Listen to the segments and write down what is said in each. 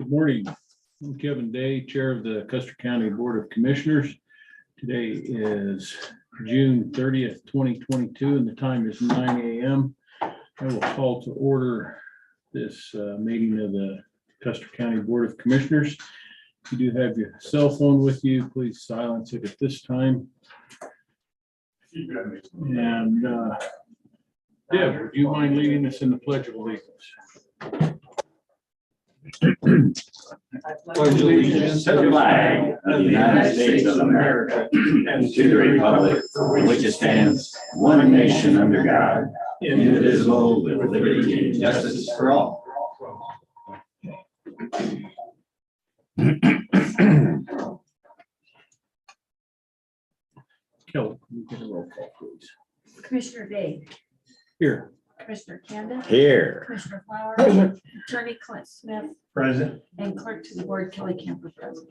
Good morning. I'm Kevin Day, Chair of the Custer County Board of Commissioners. Today is June 30th, 2022, and the time is 9 a.m. I will call to order this meeting of the Custer County Board of Commissioners. If you do have your cell phone with you, please silence it at this time. And Deb, would you mind leading us in the Pledge of Allegiance? Pledge allegiance to the flag of the United States of America and to the republic for which it stands, one nation under God, indivisible, with liberty and justice for all. Kelly, can you get a roll call, please? Commissioner Day, Here. Commissioner Candace, Here. Commissioner Flower, Present. Attorney Clint Smith, Present. and Clerk to the Board Kelly Camper present.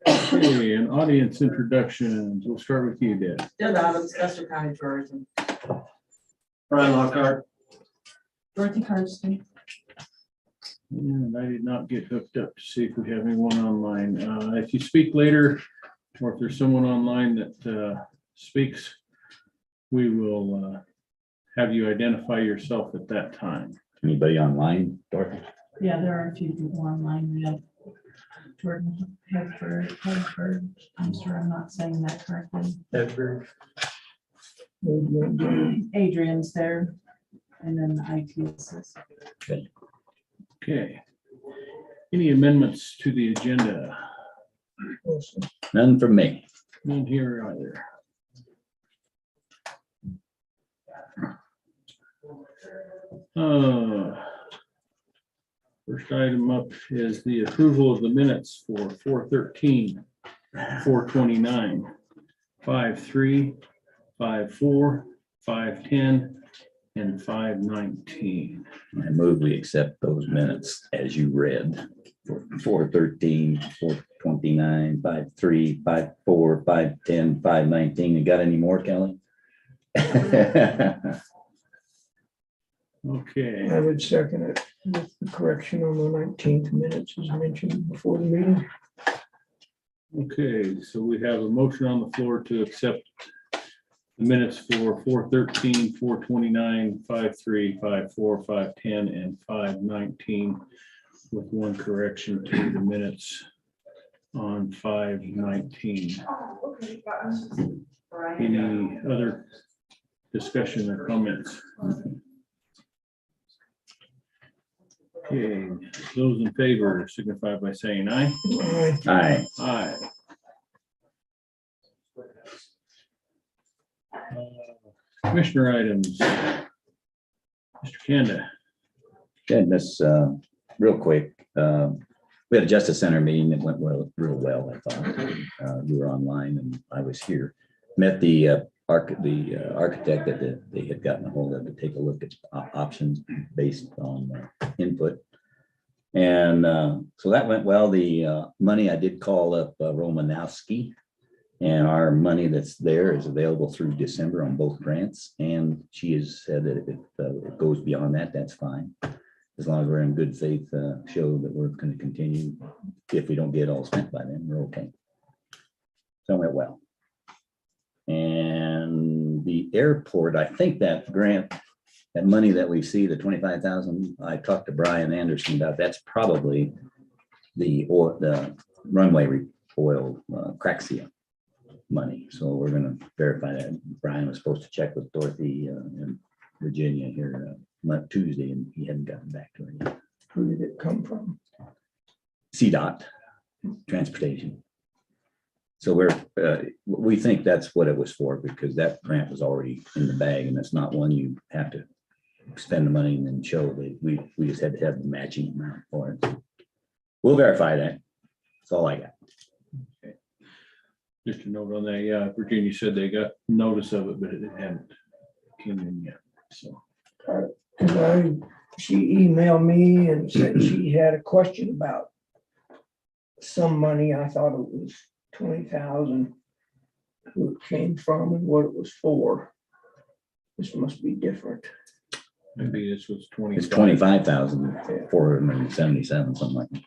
Okay, and audience introductions. We'll start with you, Deb. Deb Adams, Custer County Tourism. Brian Lockhart. Dorothy Carson. And I did not get hooked up to see if we have anyone online. If you speak later, or if there's someone online that speaks, we will have you identify yourself at that time. Anybody online, Dorothy? Yeah, there are a few people online. We have Jordan Hedford. I'm sure I'm not saying that correctly. Adrian's there. And then the IT assist. Okay. Any amendments to the agenda? None from me. None here either. First item up is the approval of the minutes for 4/13, 4/29, 5/3, 5/4, 5/10, and 5/19. I move we accept those minutes as you read. 4/13, 4/29, 5/3, 5/4, 5/10, 5/19. You got any more, Kelly? Okay, I would second it with the correction on the 19th minutes as mentioned before the meeting. okay, so we have a motion on the floor to accept the minutes for 4/13, 4/29, 5/3, 5/4, 5/10, and 5/19 with one correction to the minutes on 5/19. Any other discussion or comments? Okay, those in favor signify by saying aye. Aye. Aye. Aye. Commissioner items. Mr. Kanda. Okay, this real quick. We had a Justice Center meeting that went real well, I thought. You were online and I was here. Met the architect that they had gotten a hold of to take a look at options based on input. And so that went well. The money, I did call up Romanowski, and our money that's there is available through December on both grants. And she has said that if it goes beyond that, that's fine. As long as we're in good faith, show that we're going to continue. If we don't get all spent by then, we're okay. So it went well. And the airport, I think that grant, that money that we see, the 25,000, I talked to Brian Anderson about, that's probably the runway oil crack seal money. So we're going to verify that. Brian was supposed to check with Dorothy in Virginia here Tuesday, and he hadn't gotten back to her yet. Who did it come from? CDOT, transportation. So we think that's what it was for, because that grant was already in the bag, and that's not one you have to spend the money and then show. We just had to have the matching amount for it. We'll verify that. That's all I got. Okay. Just a note on that, yeah, Virginia said they got notice of it, but it hadn't came in yet, so. She emailed me and said she had a question about some money. I thought it was 20,000, who it came from and what it was for. This must be different. Maybe this was 20. It's 25,477, something like that.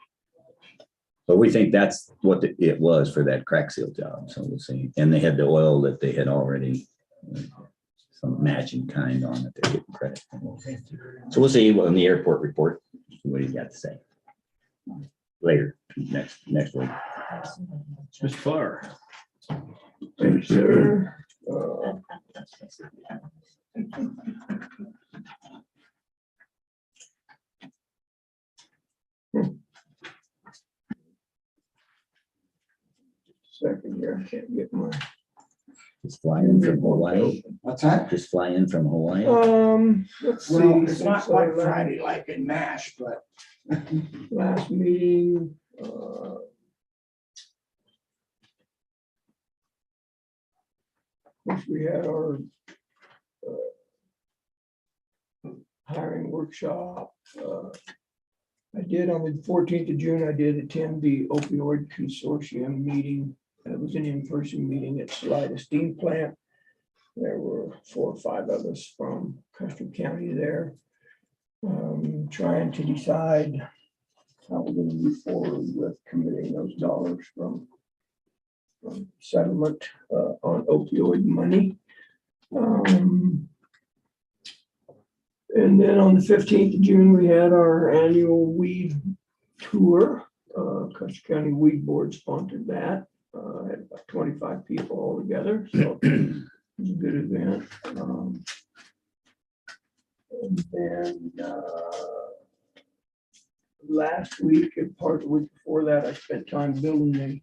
But we think that's what it was for that crack seal job, so we'll see. And they had the oil that they had already, some matching kind on it, they're getting credit. So we'll see on the airport report, what he's got to say. Later, next week. Mr. Farr. Thank you, sir. Second here, I can't get my. Just fly in from Hawaii. What's that? Just fly in from Hawaii. Let's see. Well, it's not since quite I left Friday like in MASH, but Last meeting, we had our hiring workshop. I did on the 14th of June, I did attend the opioid consortium meeting. It was an in-person meeting at Salida Steam Plant. There were 4 or 5 of us from Custer County there. Trying to decide how we're going to move forward with committing those dollars from settlement on opioid money. And then on the 15th of June, we had our annual weed tour. Custer County Weed Board sponsored that. Had about 25 people all together, so it was a good event. And then last week and part of the week before that, I spent time building the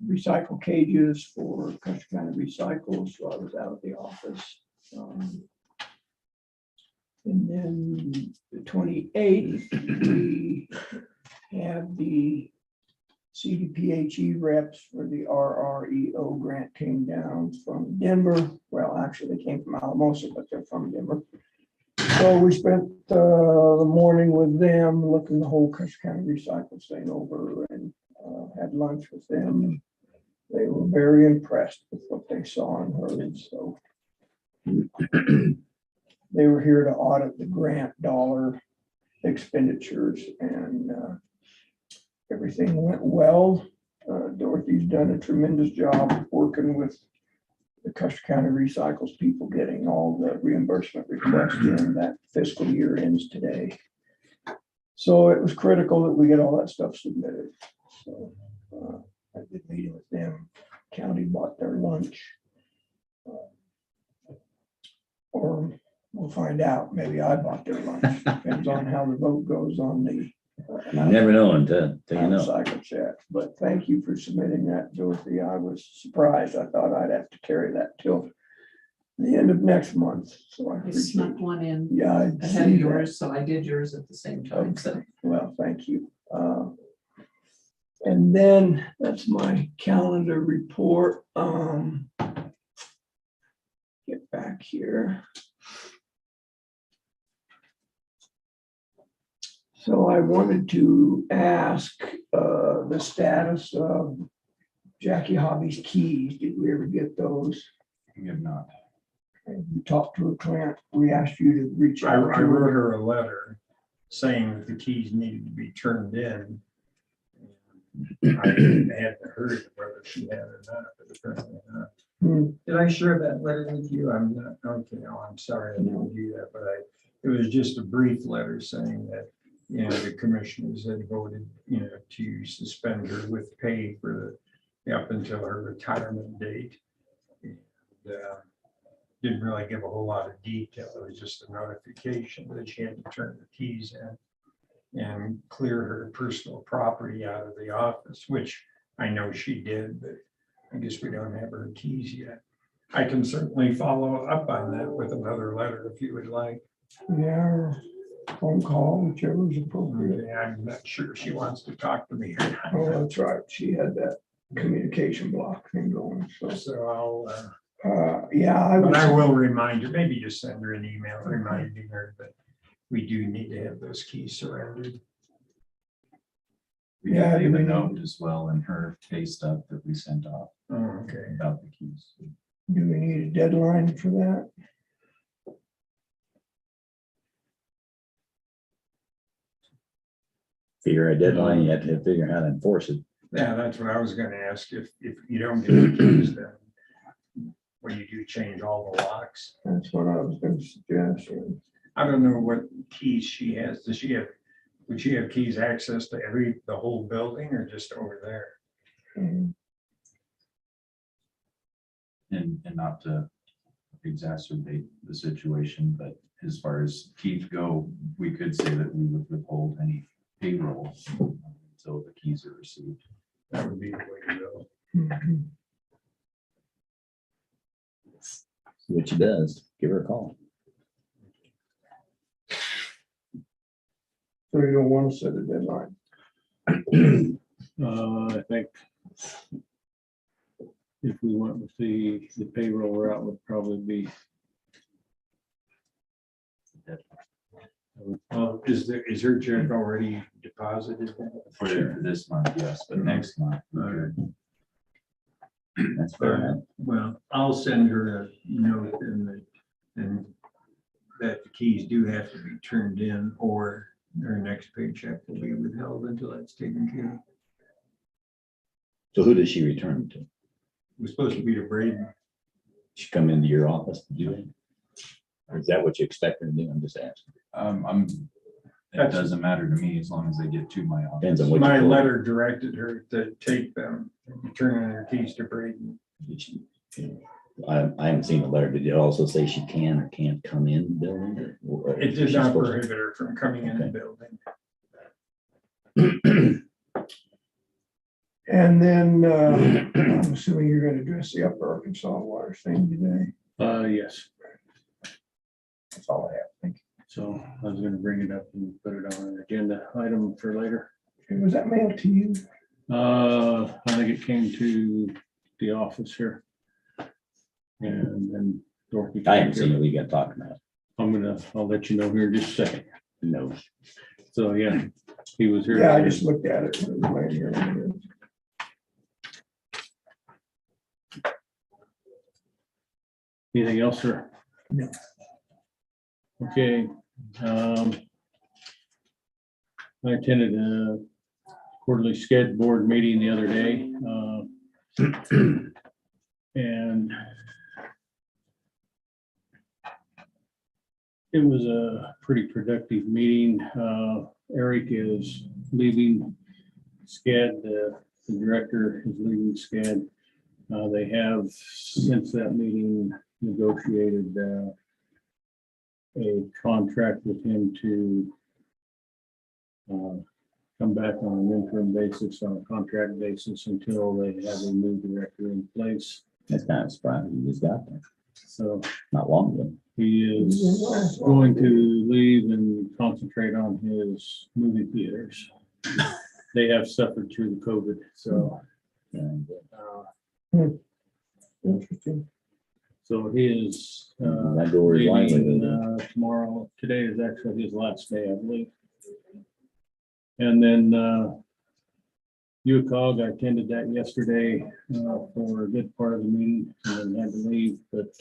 recycle cages for Custer County Recycle, so I was out of the office. And then the 28th, we have the CDPHE reps for the RREO grant came down from Denver. Well, actually, they came from Alamosa, but they're from Denver. So we spent the morning with them, looking the whole Custer County Recycle thing over, and had lunch with them. They were very impressed with what they saw and heard. So they were here to audit the grant dollar expenditures, and everything went well. Dorothy's done a tremendous job working with the Custer County Recycles people, getting all the reimbursement requests in. That fiscal year ends today. So it was critical that we get all that stuff submitted. So I did meeting with them. County bought their lunch. Or we'll find out. Maybe I bought their lunch. Depends on how the vote goes on the You never know until you know. cycle check. But thank you for submitting that, Dorothy. I was surprised. I thought I'd have to carry that till the end of next month. So I I appreciate snuck it. one in Yeah, I ahead see of that. yours, so I did yours at the same time. So Okay, well, thank you. And then that's my calendar report. Get back here. So I wanted to ask the status of Jackie Hobby's keys. Did we ever get those? we have not. And we talked to her, Clint. We asked you to reach I out to wrote her. her a letter saying that the keys needed to be turned in. I hadn't heard whether she had or not, but apparently not. Did I share that letter with you? I'm not, okay, no, I'm sorry, I didn't do that, but it was just a brief letter saying that, you know, the commissioners had voted, you know, to suspend her with pay for up until her retirement date. And, didn't really give a whole lot of detail. It was just a notification that she had to turn the keys in and clear her personal property out of the office, which I know she did, but I guess we don't have her keys yet. I can certainly follow up on that with another letter if you would like. Yeah, or phone call, whichever is appropriate. Okay, I'm not sure if she wants to talk to me or not. Oh, that's right. She had that communication block thing going. So, So I'll, yeah, but I will remind her, maybe just send her an email reminding her that we do need to have those keys surrendered. We Yeah, did leave do a we note need- as well in her pay stub that we sent off Oh, okay. about the keys. Do we need a deadline for that? figure a deadline, you have to figure out how to enforce it. Yeah, that's what I was gonna ask. If you don't get the keys, then what do you do, change all the locks? That's what I was gonna suggest. I don't know what keys she has. Does she have, would she have keys access to the whole building or just over there? Mhm. And not to exacerbate the situation, but as far as keys go, we could say that we would withhold any payroll until the keys are received. That would be the way to go. Mhm. See what she does, give her a call. So you don't want to set a deadline. I think if we went with the payroll route would probably be. Is her check already deposited? For this month, yes, but next month. we could- That's fair enough. Well, I'll send her a note and that the keys do have to be turned in, or her next paycheck will be withheld until that's taken care of. So who does she return to? We're supposed to be to Braden. She come into your office to do it? Or is that what you expect her to do? I'm just asking. It doesn't matter to me as long as they get to my Depends on office. what My you told her. letter directed her to take them, turn in her keys to Braden. Did she- I haven't seen the letter. Did it also say she can or can't come in the building? or It is did she not supposed to- prohibit her from coming in the Okay. building. And then, I'm assuming you're gonna address the Upper Arkansas water thing today. Yes, That's all I have. Thank so I was gonna bring it up and put it on an agenda item for later. you. Was that mailed to you? I think it came to the office here. And then Dorothy. I haven't seen it. We got to talk about it. I'll let you know here in just a second. No. So, yeah, he was here. Yeah, I just looked at it. It was laying here. Anything else, sir? No. Okay. I attended a quarterly sched board meeting the other day. And it was a pretty productive meeting. Eric is leaving SCED, the director is leaving SCED. They have, since that meeting, negotiated a contract with him to come back on an interim basis, on a contract basis, until they have a new director in place. That's kind of surprising. You just got there So not long ago. he is going to leave and concentrate on his movie theaters. They have suffered through the COVID, so. And Interesting. So he is that door is wide leaving open. tomorrow. Today is actually his last day, I believe. And then UCOG, I attended that yesterday for a good part of the meeting and then had to leave, but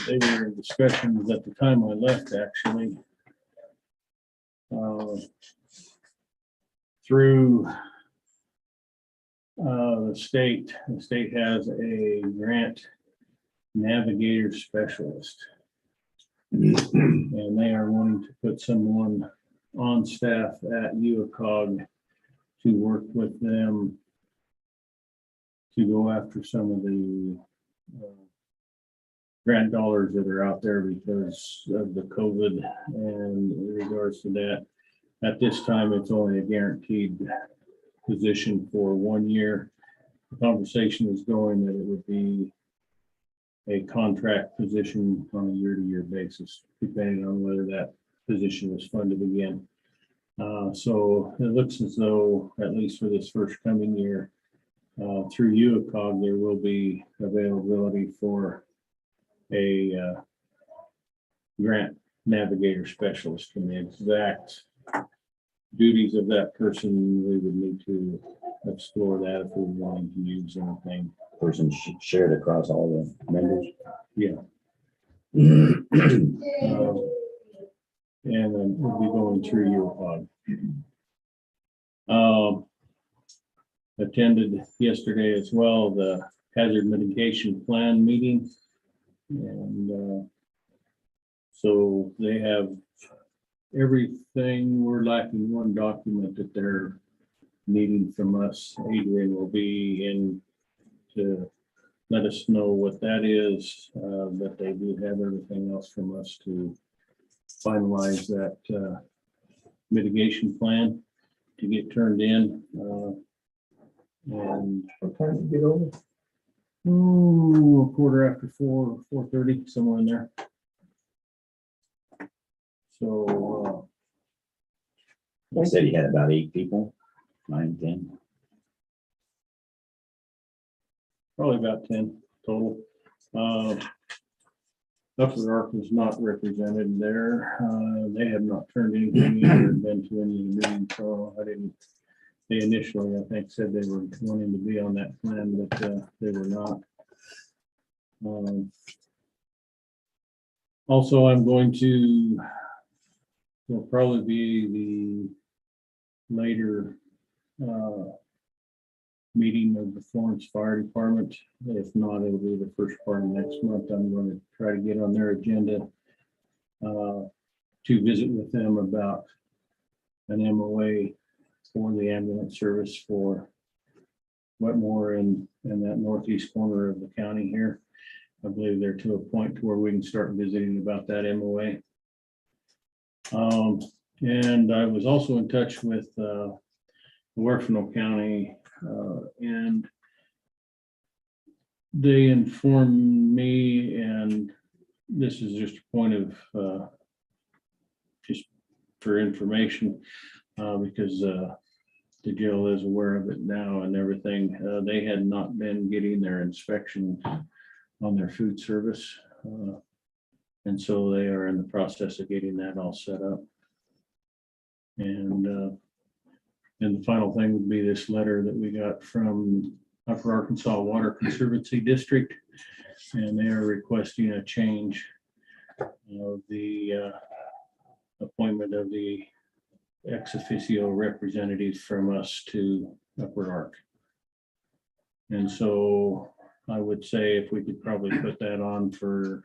they were in discussions at the time I left, actually. Through the state has a grant navigator specialist. And they are wanting to put someone on staff at UCOG to work with them to go after some of the grant dollars that are out there because of the COVID. And in regards to that, at this time, it's only a guaranteed position for 1 year. The conversation is going that it would be a contract position on a year-to-year basis, depending on whether that position is funded again. So it looks as though, at least for this first coming year, through UCOG, there will be availability for a grant navigator specialist, and the exact duties of that person, we would need to explore that if we wanted to use anything. Person shared across all the members. Yeah. And then we'll be going through your pod. Attended yesterday as well, the hazard mitigation plan meeting. And so they have everything. We're lacking one document that they're needing from us. Adrian will be in to let us know what that is, but they do have everything else from us to finalize that mitigation plan to get turned in. And What time to get over? a quarter after 4:30, somewhere in there. So He said he had about 8 people, 9, 10. probably about 10 total. Upper Ark was not represented there. They have not turned anything in or been to any of the meetings, so I didn't. They initially, I think, said they were wanting to be on that plan, but they were not. Also, I'm going to, will probably be the later meeting of the Florence Fire Department. If not, it'll be the first part of next month. I'm going to try to get on their agenda to visit with them about an MOA for the ambulance service for Wetmore and that northeast corner of the county here. I believe they're to a point to where we can start visiting about that MOA. And I was also in touch with Huerfano County, and they informed me, and this is just a point of just for information, because the jail is aware of it now and everything. They had not been getting their inspection on their food service. And so they are in the process of getting that all set up. And the final thing would be this letter that we got from Upper Arkansas Water Conservancy District. And they are requesting a change of the appointment of the ex officio representatives from us to Upper Ark. And so I would say if we could probably put that on for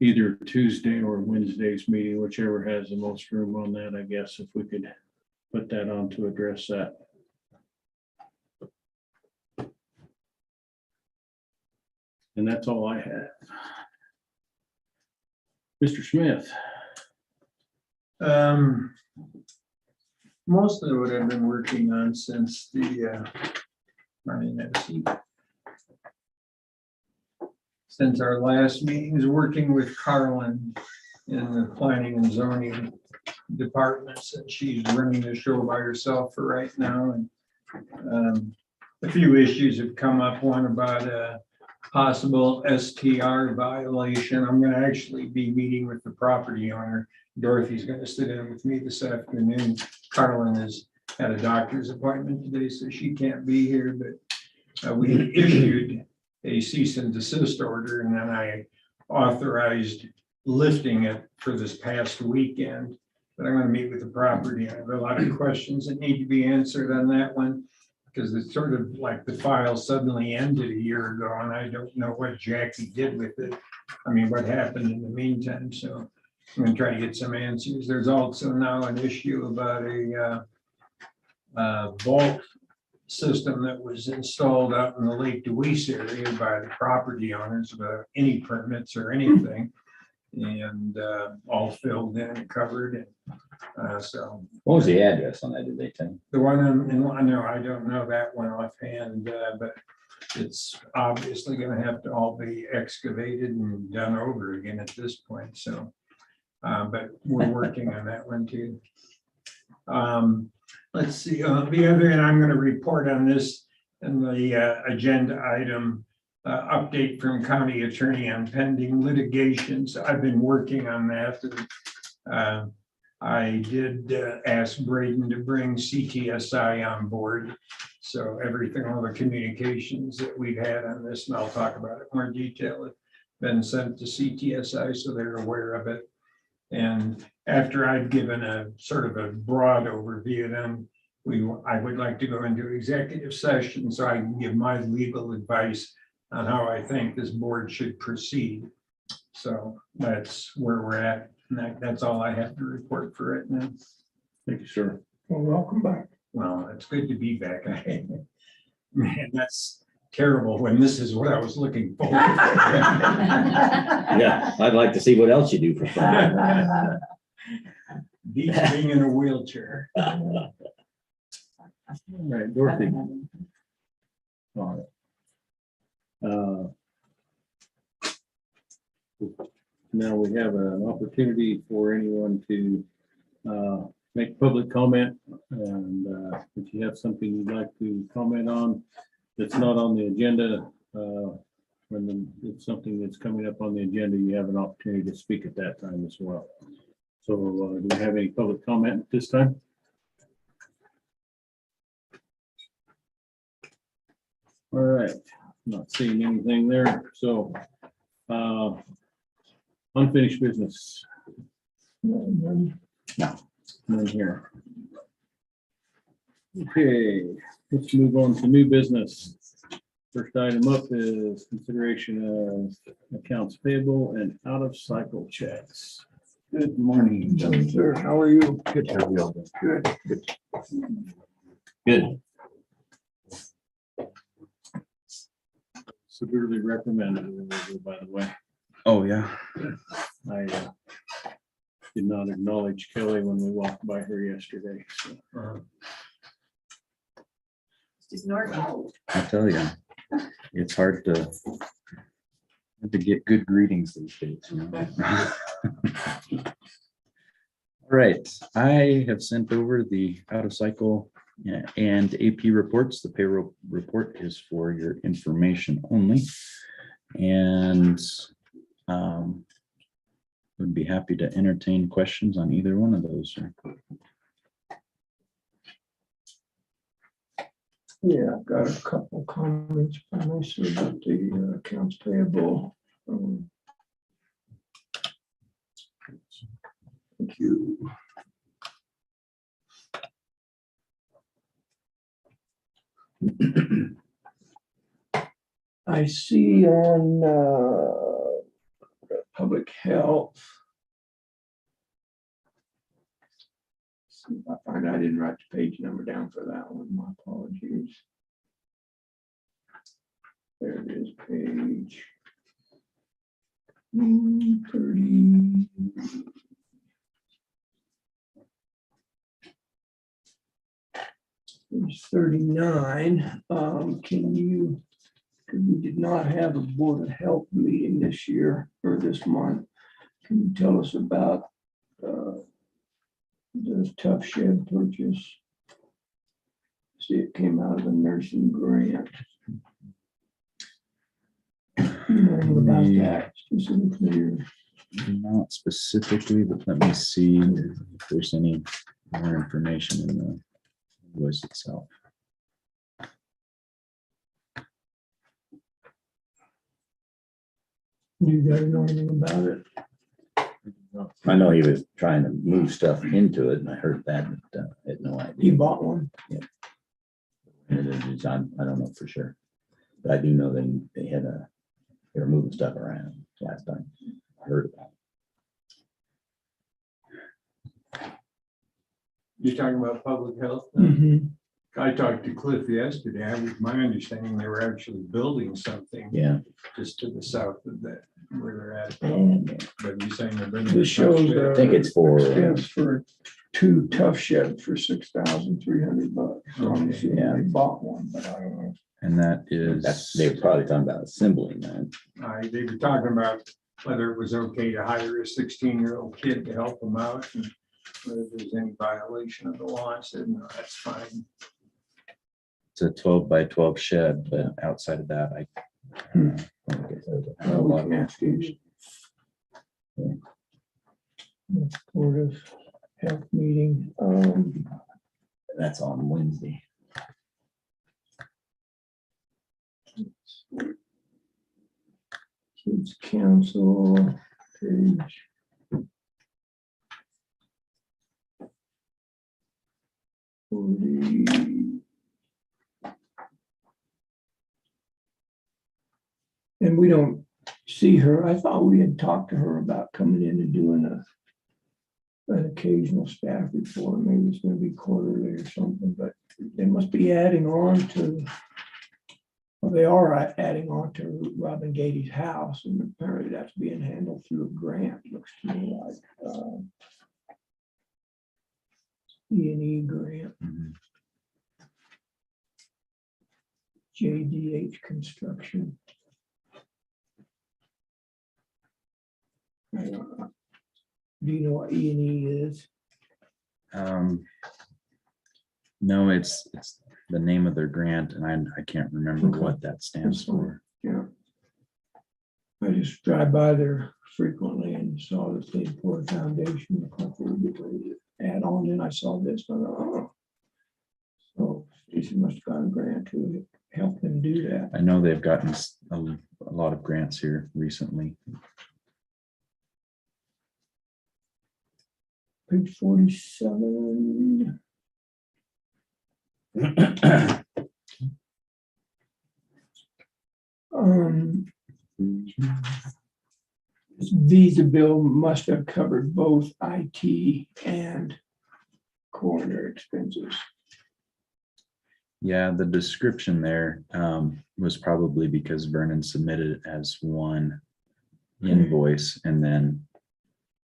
either Tuesday or Wednesday's meeting, whichever has the most room on that, I guess, if we could put that on to address that. And that's all I have. Mr. Smith. Most of what I've been working on since the since our last meeting is working with Carlin in the planning and zoning departments, and she's running the show by herself for right now. And a few issues have come up. One about a possible STR violation. I'm going to actually be meeting with the property owner. Dorothy's going to sit in with me this afternoon. Carlin has had a doctor's appointment today, so she can't be here, but we issued a cease and desist order, and then I authorized lifting it for this past weekend. But I'm going to meet with the property. I have a lot of questions that need to be answered on that one, because it's sort of like the file suddenly ended a year ago, and I don't know what Jackie did with it. I mean, what happened in the meantime, so I'm going to try to get some answers. There's also now an issue about a vault system that was installed out in the Lake Deweese area by the property owners without any permits or anything, and all filled in and covered. And so. What was the address on that, did they tell you? The one no, I don't know that one offhand, but it's obviously going to have to all be excavated and done over again at this point. So, but we're working on that one too. Let's see, the other, and I'm going to report on this in the agenda item, update from county attorney on pending litigations. I've been working on that. I did ask Braden to bring CTSI on board. So everything, all the communications that we've had on this, and I'll talk about it in more detail, have been sent to CTSI, so they're aware of it. And after I've given a sort of a broad overview, then I would like to go into executive session so I can give my legal advice on how I think this board should proceed. So that's where we're at. And that's all I have to report for right now. Thank you, sir. Well, welcome back. Well, it's good to be back. Man, that's terrible when this is what I was looking for. Yeah, I'd like to see what else you do for fun. Being in a wheelchair. All right, Dorothy. All right. Now we have an opportunity for anyone to make public comment. And if you have something you'd like to comment on that's not on the agenda, when it's something that's coming up on the agenda, you have an opportunity to speak at that time as well. So do we have any public comment at this time? All right, not seeing anything there, so unfinished business. None here. Okay, let's move on to new business. First item up is consideration of accounts payable and out of cycle checks. Good morning. Sir, how are you? Good. How are you? Good. Good. Severely recommended, by the way. Oh, yeah. I did not acknowledge Kelly when we walked by her yesterday. So. Ignore me. I tell you, it's hard to get good greetings these days, you know. All right, I have sent over the out of cycle and AP reports. The payroll report is for your information only. And would be happy to entertain questions on either one of those. Yeah, I've got a couple comments by myself about the accounts payable. Thank you. I see on public health. See if I find, I didn't write the page number down for that one, my apologies. There it is, page 30. Page 39, can you, because we did not have a Board of Health meeting this year or this month. Can you tell us about the tough shed purchase? See, it came out of a nursing grant. You know anything about that specifically? Not specifically, but let me see if there's any more information in the invoice itself. You guys know anything about it? I know he was trying to move stuff into it, and I heard that, but I had no idea. You bought one? And it is, I don't know for sure, but I do know that they were moving stuff around last time I heard about it. You're talking about public health? Mm-hmm. I talked to Cliff yesterday. It was my understanding they were actually building something Yeah, just to the south of that, where they're at. and But you're saying they're building. This shows I think it's for, expense for 2 tough sheds for $6,300. So I'm assuming Yeah. they bought one, but I don't know. And that that's, is, they were probably talking about assembling that. They were talking about whether it was okay to hire a 16-year-old kid to help them out and whether there's any violation of the law. I said, no, that's fine. it's a 12 by 12 shed, but outside of that, I don't know. We can ask you. Board of Health meeting. That's on Wednesday. Kids Council, page And we don't see her. I thought we had talked to her about coming in and doing an occasional staff report. Maybe it's gonna be quarterly or something, but they must be adding on to, well, they are adding on to Robin Gady's house, and apparently that's being handled through a grant, looks to me like, E&E grant, Mhm. JDH Construction. I don't know. Do you know what E&E is? No, it's the name of their grant, and I can't remember Okay. what that stands for. Yeah. I just drive by there frequently and saw that they poured a foundation. Of course, they were getting ready to add on, and I saw this, and I thought, oh. So Stacy must have got a grant to help them do that. I know they've gotten a lot of grants here recently. Page 47. This visa bill must have covered both IT and coroner expenses. Yeah, the description there was probably because Vernon submitted it as one invoice, and then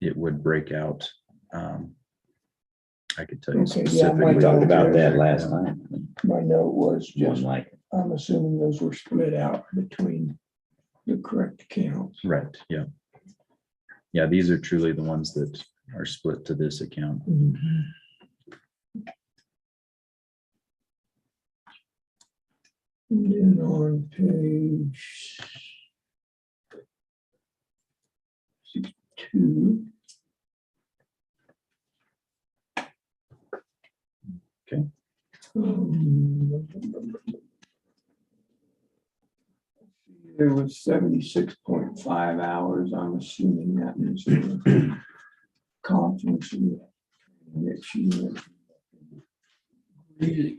it would break out. I could tell you Okay, yeah, specifically. We talked about that Yeah. last time. My note was One just, like, I'm assuming those were split out between the correct accounts. Right, yeah. Yeah, these are truly the ones that are split to this account. And then on page 62. Okay. There was 76.5 hours. I'm assuming that means the conference that she went. Really?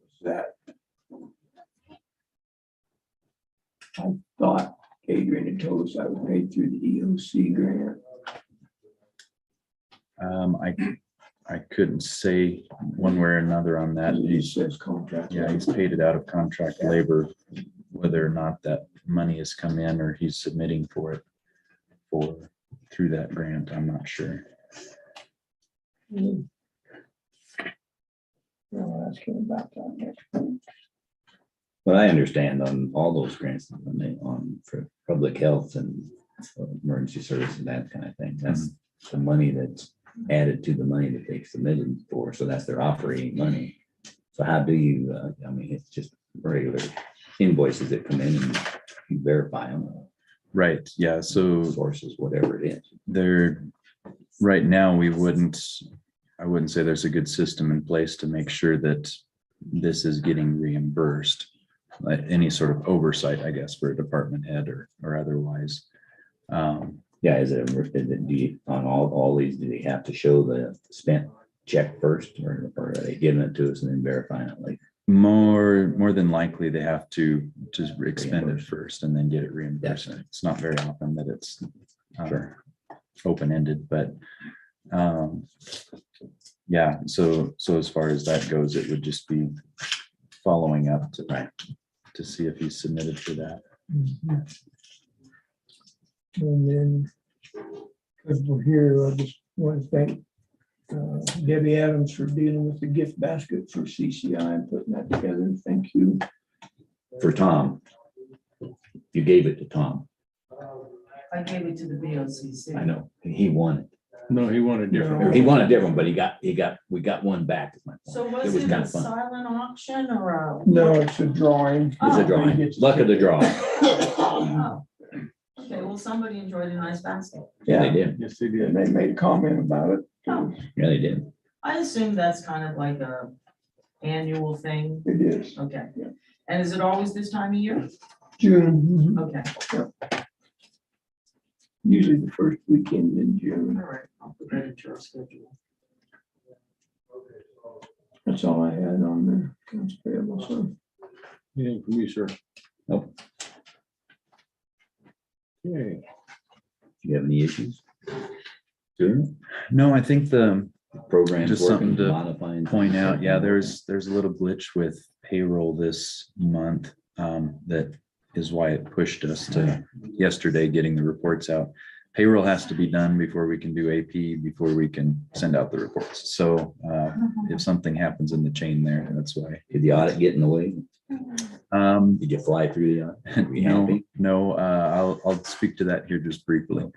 Was that? I thought Adrian had told us I was paid through the EOC grant. I couldn't say one way or another on that. It says contract. Yeah, he's paid it out of contract labor, whether or not that money has come in or he's submitting for it through that grant, I'm not sure. I'll ask him about that next week. what I understand on all those grants, when they on for public health and emergency service and that kind of thing, that's the money that's added to the money that they submitted for, so that's their operating money. So how do you, I mean, it's just regular invoices that come in and you verify them, Right, yeah, so sources, whatever it is. there, right now, I wouldn't say there's a good system in place to make sure that this is getting reimbursed. Like any sort of oversight, I guess, for a department head or otherwise. Yeah, is it, do you, on all these, do they have to show the spent check first, or are they giving it to us and then verifying it later? More than likely, they have to just expend it Reimburse. first and then get it reimbursed. That's right. It's not very often that it's Sure. open-ended, but yeah, so as far as that goes, it would just be following up to see if he's submitted for that. And then, because we're here, I just want to thank Debbie Adams for dealing with the gift basket for CCI and putting that together. Thank you. For Tom, you gave it to Tom. I gave it to the BOCC. I know, he won it. No, he wanted different. He wanted a different, but we got one back. Is my point. So It was was it kind a of fun. silent auction or a? No, it's a drawing. It's a Oh. drawing, luck of the draw. Oh. Okay, well, somebody enjoyed a nice basket. Yeah, they Yeah, did. Yes, they and did. they made a comment about it. Oh, Yeah, they did. I assume that's kind of like a annual thing. It is Okay. Yeah. And is it always this time of year? June, Okay, usually the first weekend in all June. right, I'll put that into our schedule. That's all I had on the accounts payable, so. Anything from you, sir? Nope. Okay, Do you have any issues? Sure. No, I think the Program's Just something working, to modifying. point out, yeah, there's a little glitch with payroll this month. That is why it pushed us to yesterday getting the reports out. Payroll has to be done before we can do AP, before we can send out the reports. So if something happens in the chain there, that's why. Did the audit get in the way? Did you fly through the audit? We No, happy? no, I'll speak to that here just briefly.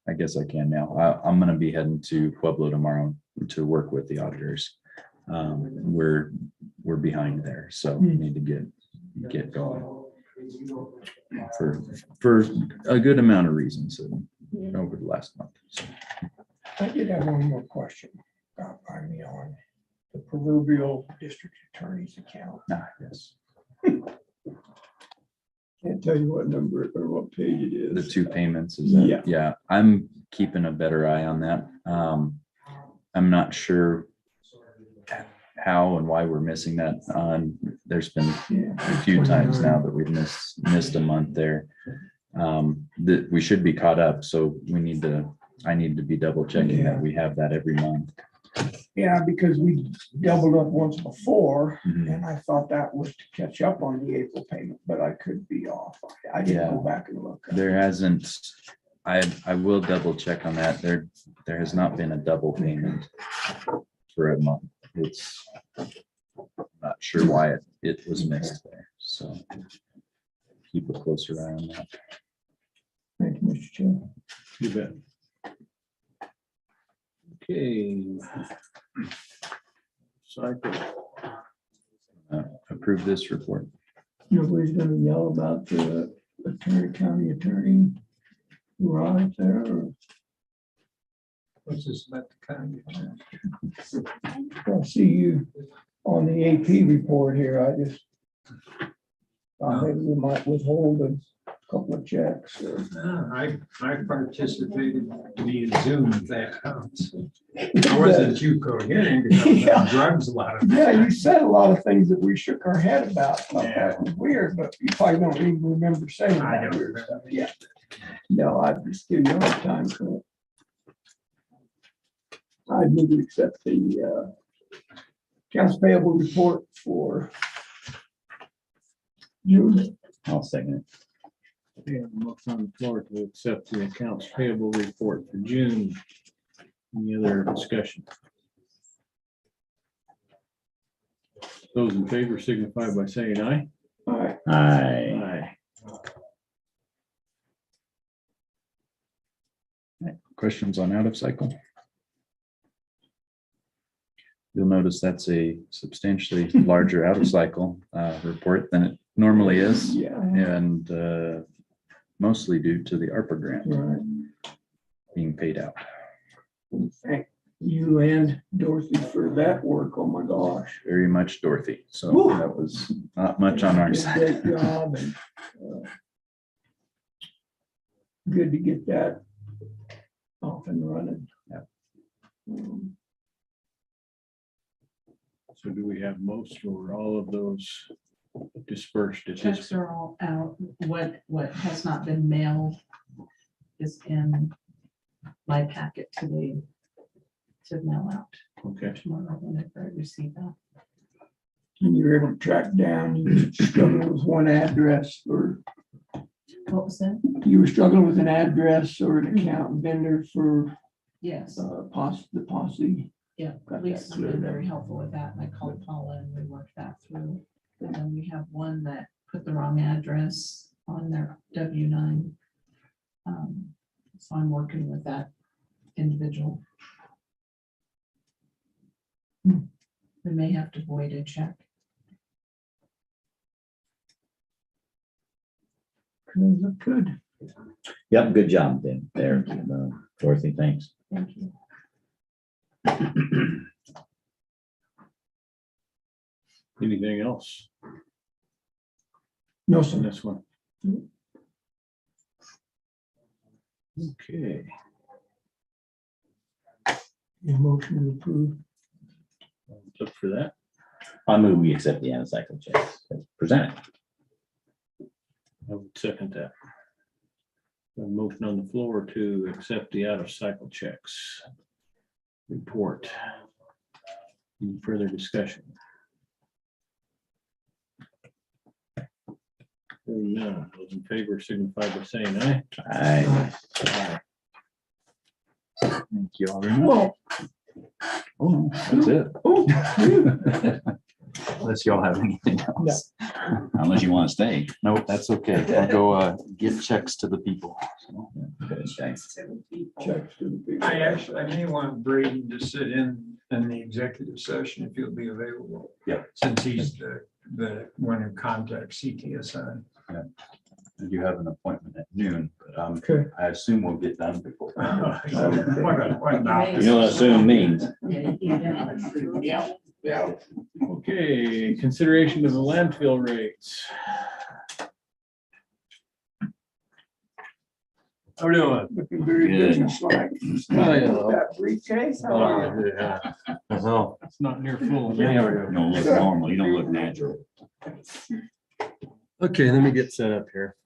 I guess I can now. I'm gonna be heading to Pueblo tomorrow to work with the auditors. We're behind there, so we need to get going. For a good amount of reasons over the last month. So, I did have one more question. Got by me on the proverbial district attorney's account. yes, Can't tell you what number or what page it is. the two payments is Yeah. that, yeah, I'm keeping a better eye on that. I'm not sure how and why we're missing that on, there's been Yeah. a few times now that we've missed a month there. That we should be caught up, so I need to be double checking that we have that every month. Yeah, because we doubled up once before, Mhm. and I thought that was to catch up on the April payment, but I could be off. I didn't go back and look. There hasn't, I will double check on that. There has not been a double payment for a month. It's not sure why it was missed there, so keep a closer eye on that. Thank you, Mr. Chair. you bet. Okay. Cycle. Approve this report. Nobody's gonna yell about the county attorney who arrived there, or What's this about the county? I see you on the AP report here. I just thought maybe we might withhold a couple of checks. Or I participated via Zoom at that house. I wasn't too coherent because I was on drugs a lot of. Yeah, you said a lot of things that we shook our head about. Thought that was weird, but you probably don't even remember saying I that don't weird remember. stuff. Yeah. No, I just give you a hard time for it. I'd move to accept the accounts payable report for June. I'll second it. We have a motion on the floor to accept the accounts payable report for June. Any other discussion? Those in favor signify by saying aye. All right. Aye. Questions on out of cycle? You'll notice that's a substantially larger out of cycle report than it normally is, Yeah. and mostly due to the ARPA grant Right. being paid out. Thank you and Dorothy for that work. Oh, my gosh. Very much Dorothy, so Whew. that was not much on our Did a side. Great job. And good to get that off and running. Yeah. So do we have most or all of those dispersed at Checks this? are all out. What has not been mailed is in my packet today to mail out Okay, tomorrow whenever I receive that. And you're able to track down, you were struggling with one address or What was that? you were struggling with an address or an account vendor for Yes, the posse. yeah, got that Lisa's cleared been up. very helpful with that, and I called Paula and we worked that through. And then we have one that put the wrong address on their W-9. So I'm working with that individual. We may have to void a check. Good. Yep, good job then there, Dorothy, thanks. Thank you. anything else No, on sir. this one? Okay, Motion to approve. look for that. I move we accept the out-of-cycle checks as presented. I would second that. A motion on the floor to accept the out-of-cycle checks report. Any further discussion? Hearing none, those in favor signify by saying aye. Aye. Aye. Thank you all very much. Oh, that's it. Unless y'all have anything else. Unless you want to stay. Nope, that's okay. I'll go give checks to the people. So, Good, thanks. Checks to the people. I may want Braden to sit in the executive session if he'll be available. Yeah. Since he's the one who contacts CTSI. You have an appointment at noon, but Okay. I assume we'll get done before. What now? You know what assume means? Yeah. Okay, consideration of the landfill rates. How are we doing? Looking very Good. businesslike. That briefcase. yeah. Well, It's not near full. You don't look normal. You don't look natural. Okay, let me get set up here.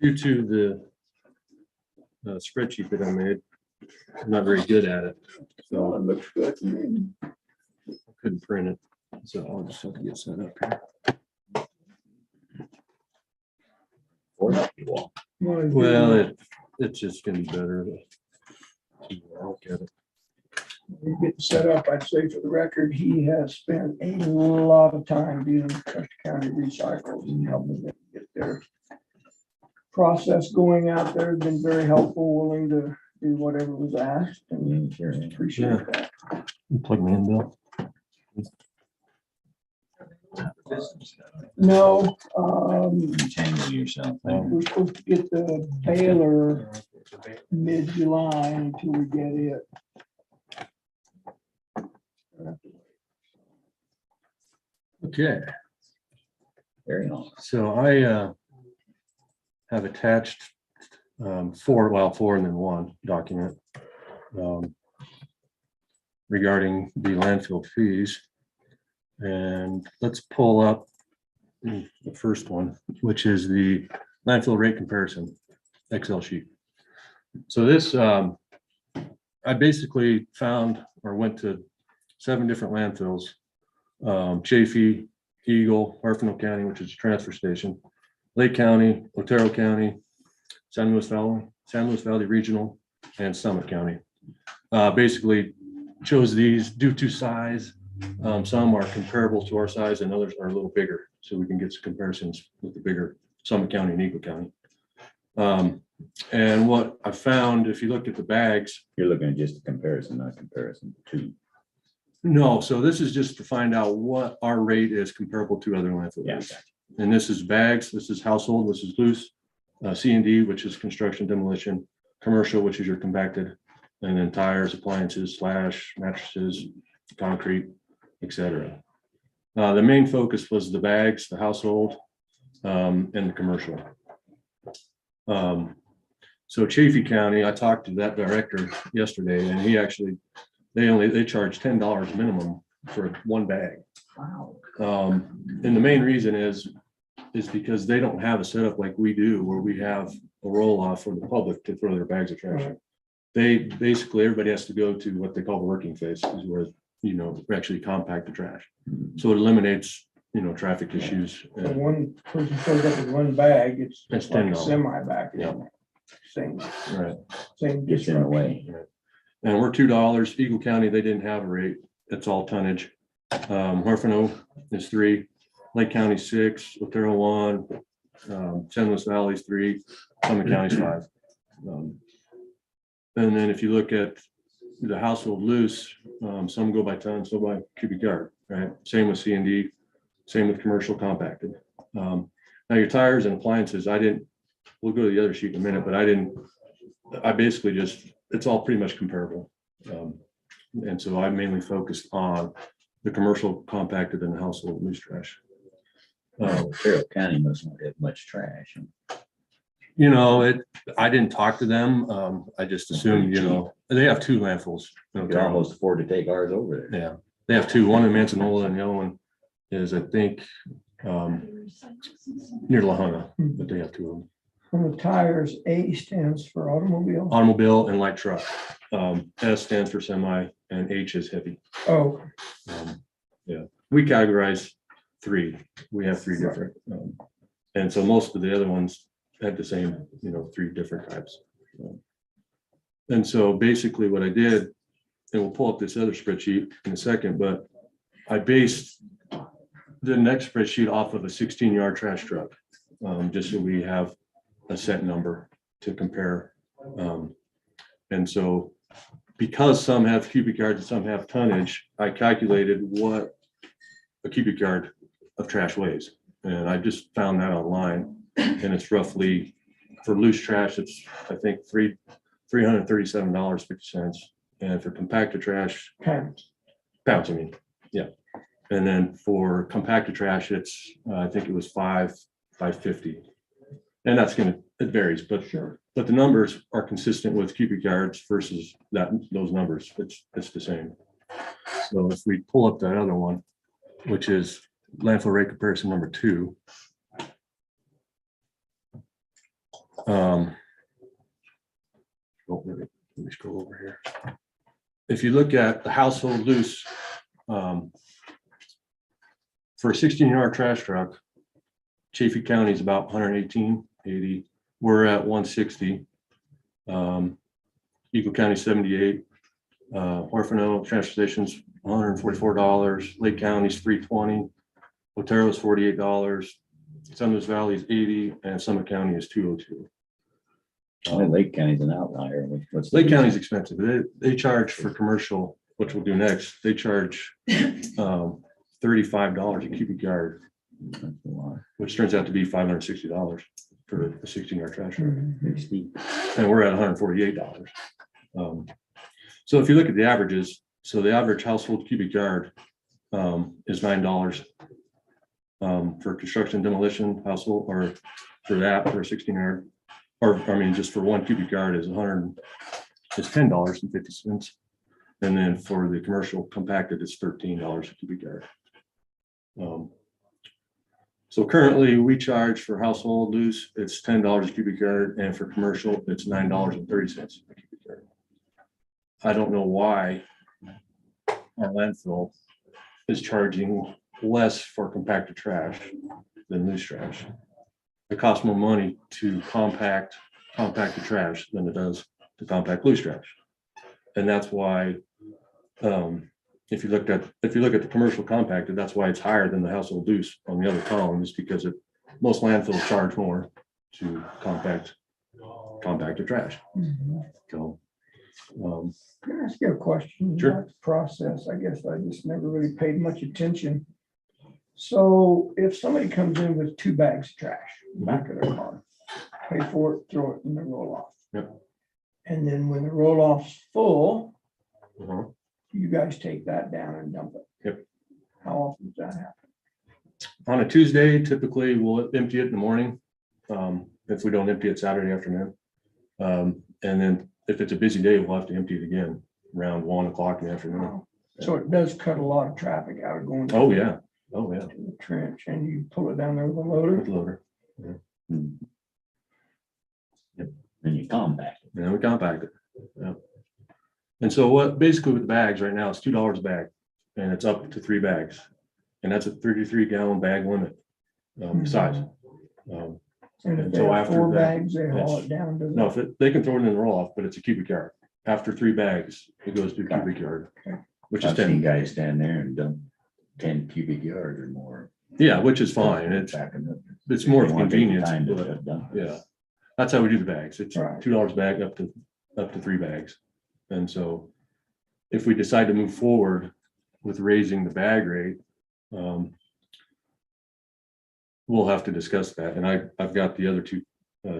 Due to the spreadsheet that I made, I'm not very good at it, So so it looks good to me. I couldn't print it. So I'll just have to get set up here. Well, it's just gonna be better to look at it. You get set up, I'd say for the record, he has spent a lot of time dealing with Custer County Recycles and helping them get their process going out there. Been very helpful, willing to do whatever was asked, and Sure. appreciate that. Plug me in, Bill. No, Tangle yourself. we're supposed to get the Baylor mid-July until we get it. Okay, Very long. so I have attached four and then one document regarding the landfill fees. And let's pull up the first one, which is the landfill rate comparison Excel sheet. So this, I basically found or went to 7 different landfills. Chaffee, Eagle, Harfino County, which is a transfer station, Lake County, Otero County, San Luis Valley Regional, and Summit County. Basically chose these due to size. Some are comparable to our size and others are a little bigger, so we can get some comparisons with the bigger Summit County and Eagle County. And what I found, if you look at the bags, You're looking at just a comparison, not a comparison to. no, so this is just to find out what our rate is comparable to other landfill Yeah. rates. And this is bags, this is household, this is loose, C&D, which is construction demolition, commercial, which is your compacted, and then tires, appliances, slash, mattresses, concrete, etc. The main focus was the bags, the household, and the commercial. So Chaffee County, I talked to that director yesterday, and he actually, they charge $10 minimum for one bag. Wow. And the main reason is because they don't have a setup like we do, where we have a roll off for the public to throw their bags of trash in. They basically, everybody has to go to what they call the working phase, is where, we actually compact the trash. So it eliminates, traffic issues. So one person shows up with one bag, it's It's like a $10. semi bag. Yeah. Same, Right. same. Gets in the way. And we're $2. Eagle County, they didn't have a rate. It's all tonnage. Harfino is 3, Lake County 6, Otero 1, San Luis Valley's 3, Summit County's 5. And then if you look at the household loose, some go by ton, some by cubic yard, right? Same with C&D, same with commercial compacted. Now your tires and appliances, we'll go to the other sheet in a minute, but I basically it's all pretty much comparable. And so I mainly focused on the commercial compacted and the household loose trash. Carroll County must not have much trash. I didn't talk to them. I just assumed, they have 2 landfills. You could almost afford to take ours over there. Yeah, they have 2, one in Manzanola and the other one is, I think, near La Junta, but they have 2 of them. On the tires, A stands for automobile. Automobile and light truck. S stands for semi and H is heavy. Oh, Yeah, we categorize 3. We have 3 different. And so most of the other ones had the same, 3 different types. And so basically what I did, and we'll pull up this other spreadsheet in a second, but I based the next spreadsheet off of a 16-yard trash truck, just so we have a set number to compare. And so because some have cubic yards and some have tonnage, I calculated what a cubic yard of trash weighs. And I just found that online, and it's roughly, for loose trash, it's, I think, $337.50. And for compacted trash, pounds. pounds, I mean, yeah. And then for compacted trash, it's, I think it was $5.50. And that's it varies, but Sure. but the numbers are consistent with cubic yards versus those numbers. It's the same. So if we pull up that other one, which is landfill rate comparison number 2. Let me scroll over here. If you look at the household loose, for a 16-yard trash truck, Chaffey County is about 118.80. We're at 160. Eagle County 78. Orfano transfer station's $144. Lake County's $320. Otero's $48. Sunrise Valley is 80, and Summit County is 202. Lake County's an outlier. What's Lake County's expensive. They charge for commercial, which we'll do next. They charge $35 a cubic yard, That's a lot. which turns out to be $560 for a 16-yard trash truck. Pretty steep. And we're at $148. So if you look at the averages, so the average household cubic yard is $9 for construction demolition household, or for that, for a 16-yard, or I mean, just for 1 cubic yard is $10.50. And then for the commercial compacted, it's $13 a cubic yard. So currently we charge for household loose, it's $10 a cubic yard, and for commercial, it's $9.30 a cubic yard. I don't know why our landfill is charging less for compacted trash than loose trash. It costs more money to compacted trash than it does to compact loose trash. And that's why, if you look at the commercial compacted, that's why it's higher than the household loose on the other column, is because most landfills charge more to compacted trash. So, Can I ask you a question? Sure. About the process, I guess I just never really paid much attention. So if somebody comes in with 2 bags of trash back of their car, pay for it, throw it in the roll off. Yep. And then when the roll off's full, uh-huh. you guys take that down and dump it. Yep. How often does that happen? On a Tuesday, typically we'll empty it in the morning. If we don't empty it Saturday afternoon. And then if it's a busy day, we'll have to empty it again around 1 o'clock in the afternoon. So it does cut a lot of traffic out of going. to Oh, yeah. Oh, yeah. the trench, and you pull it down there with a loader. With loader. Then you compact it. And then we compact it. Yeah. And so basically with the bags right now, it's $2 a bag, and it's up to 3 bags. And that's a 33-gallon bag limit size. And if And they so have after 4 that, bags, they haul yes. it down. doesn't No, it? they can throw it in the roll-off, but it's a cubic yard. After 3 bags, it goes to a cubic yard, which is I've seen 10. guys stand there and dump 10 cubic yards or more. Yeah, which is fine. Backing up. It's more They want to take the convenient. time to but, dump it. Yeah, that's how we do the bags. It's Right. $2 a bag up to 3 bags. And so if we decide to move forward with raising the bag rate, we'll have to discuss that. And I've got the other 2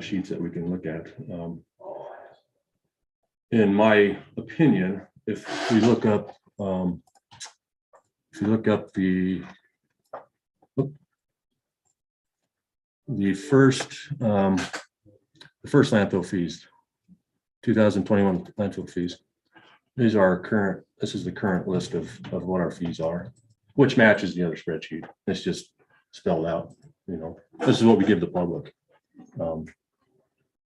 sheets that we can look at. In my opinion, if we look up the first the first landfill fees, 2021 landfill fees. These are our current, this is the current list of what our fees are, which matches the other spreadsheet. It's just spelled out, you know, this is what we give the public.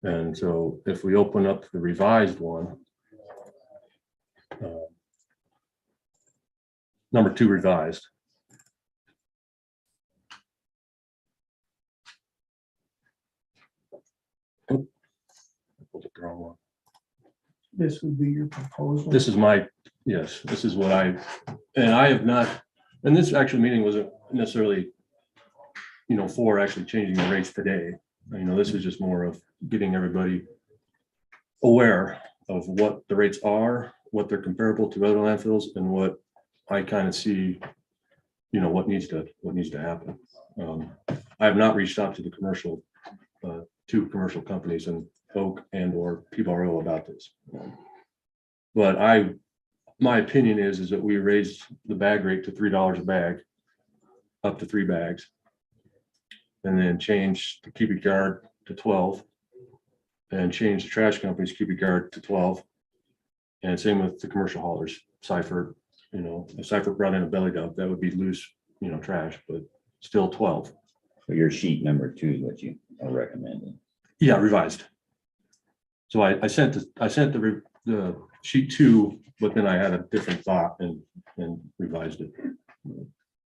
And so if we open up the revised one, number 2 revised. Oh, I pulled up the wrong one. This would be your proposal. This is my, yes, this is what I have not, and this actual meeting wasn't necessarily, you know, for actually changing the rates today. You know, this is just more of getting everybody aware of what the rates are, what they're comparable to other landfills, and what I kind of see, you know, what needs to happen. I have not reached out to the commercial, 2 commercial companies in Oak and or Payable about this. But my opinion is that we raised the bag rate to $3 a bag, up to 3 bags. And then change the cubic yard to 12 and change the trash company's cubic yard to 12. And same with the commercial haulers, Cypher, you know, if Cypher brought in a belly dump, that would be loose, you know, trash, but still 12. So your sheet number 2 is what you are recommending. Yeah, revised. So I sent the sheet 2, but then I had a different thought and revised it.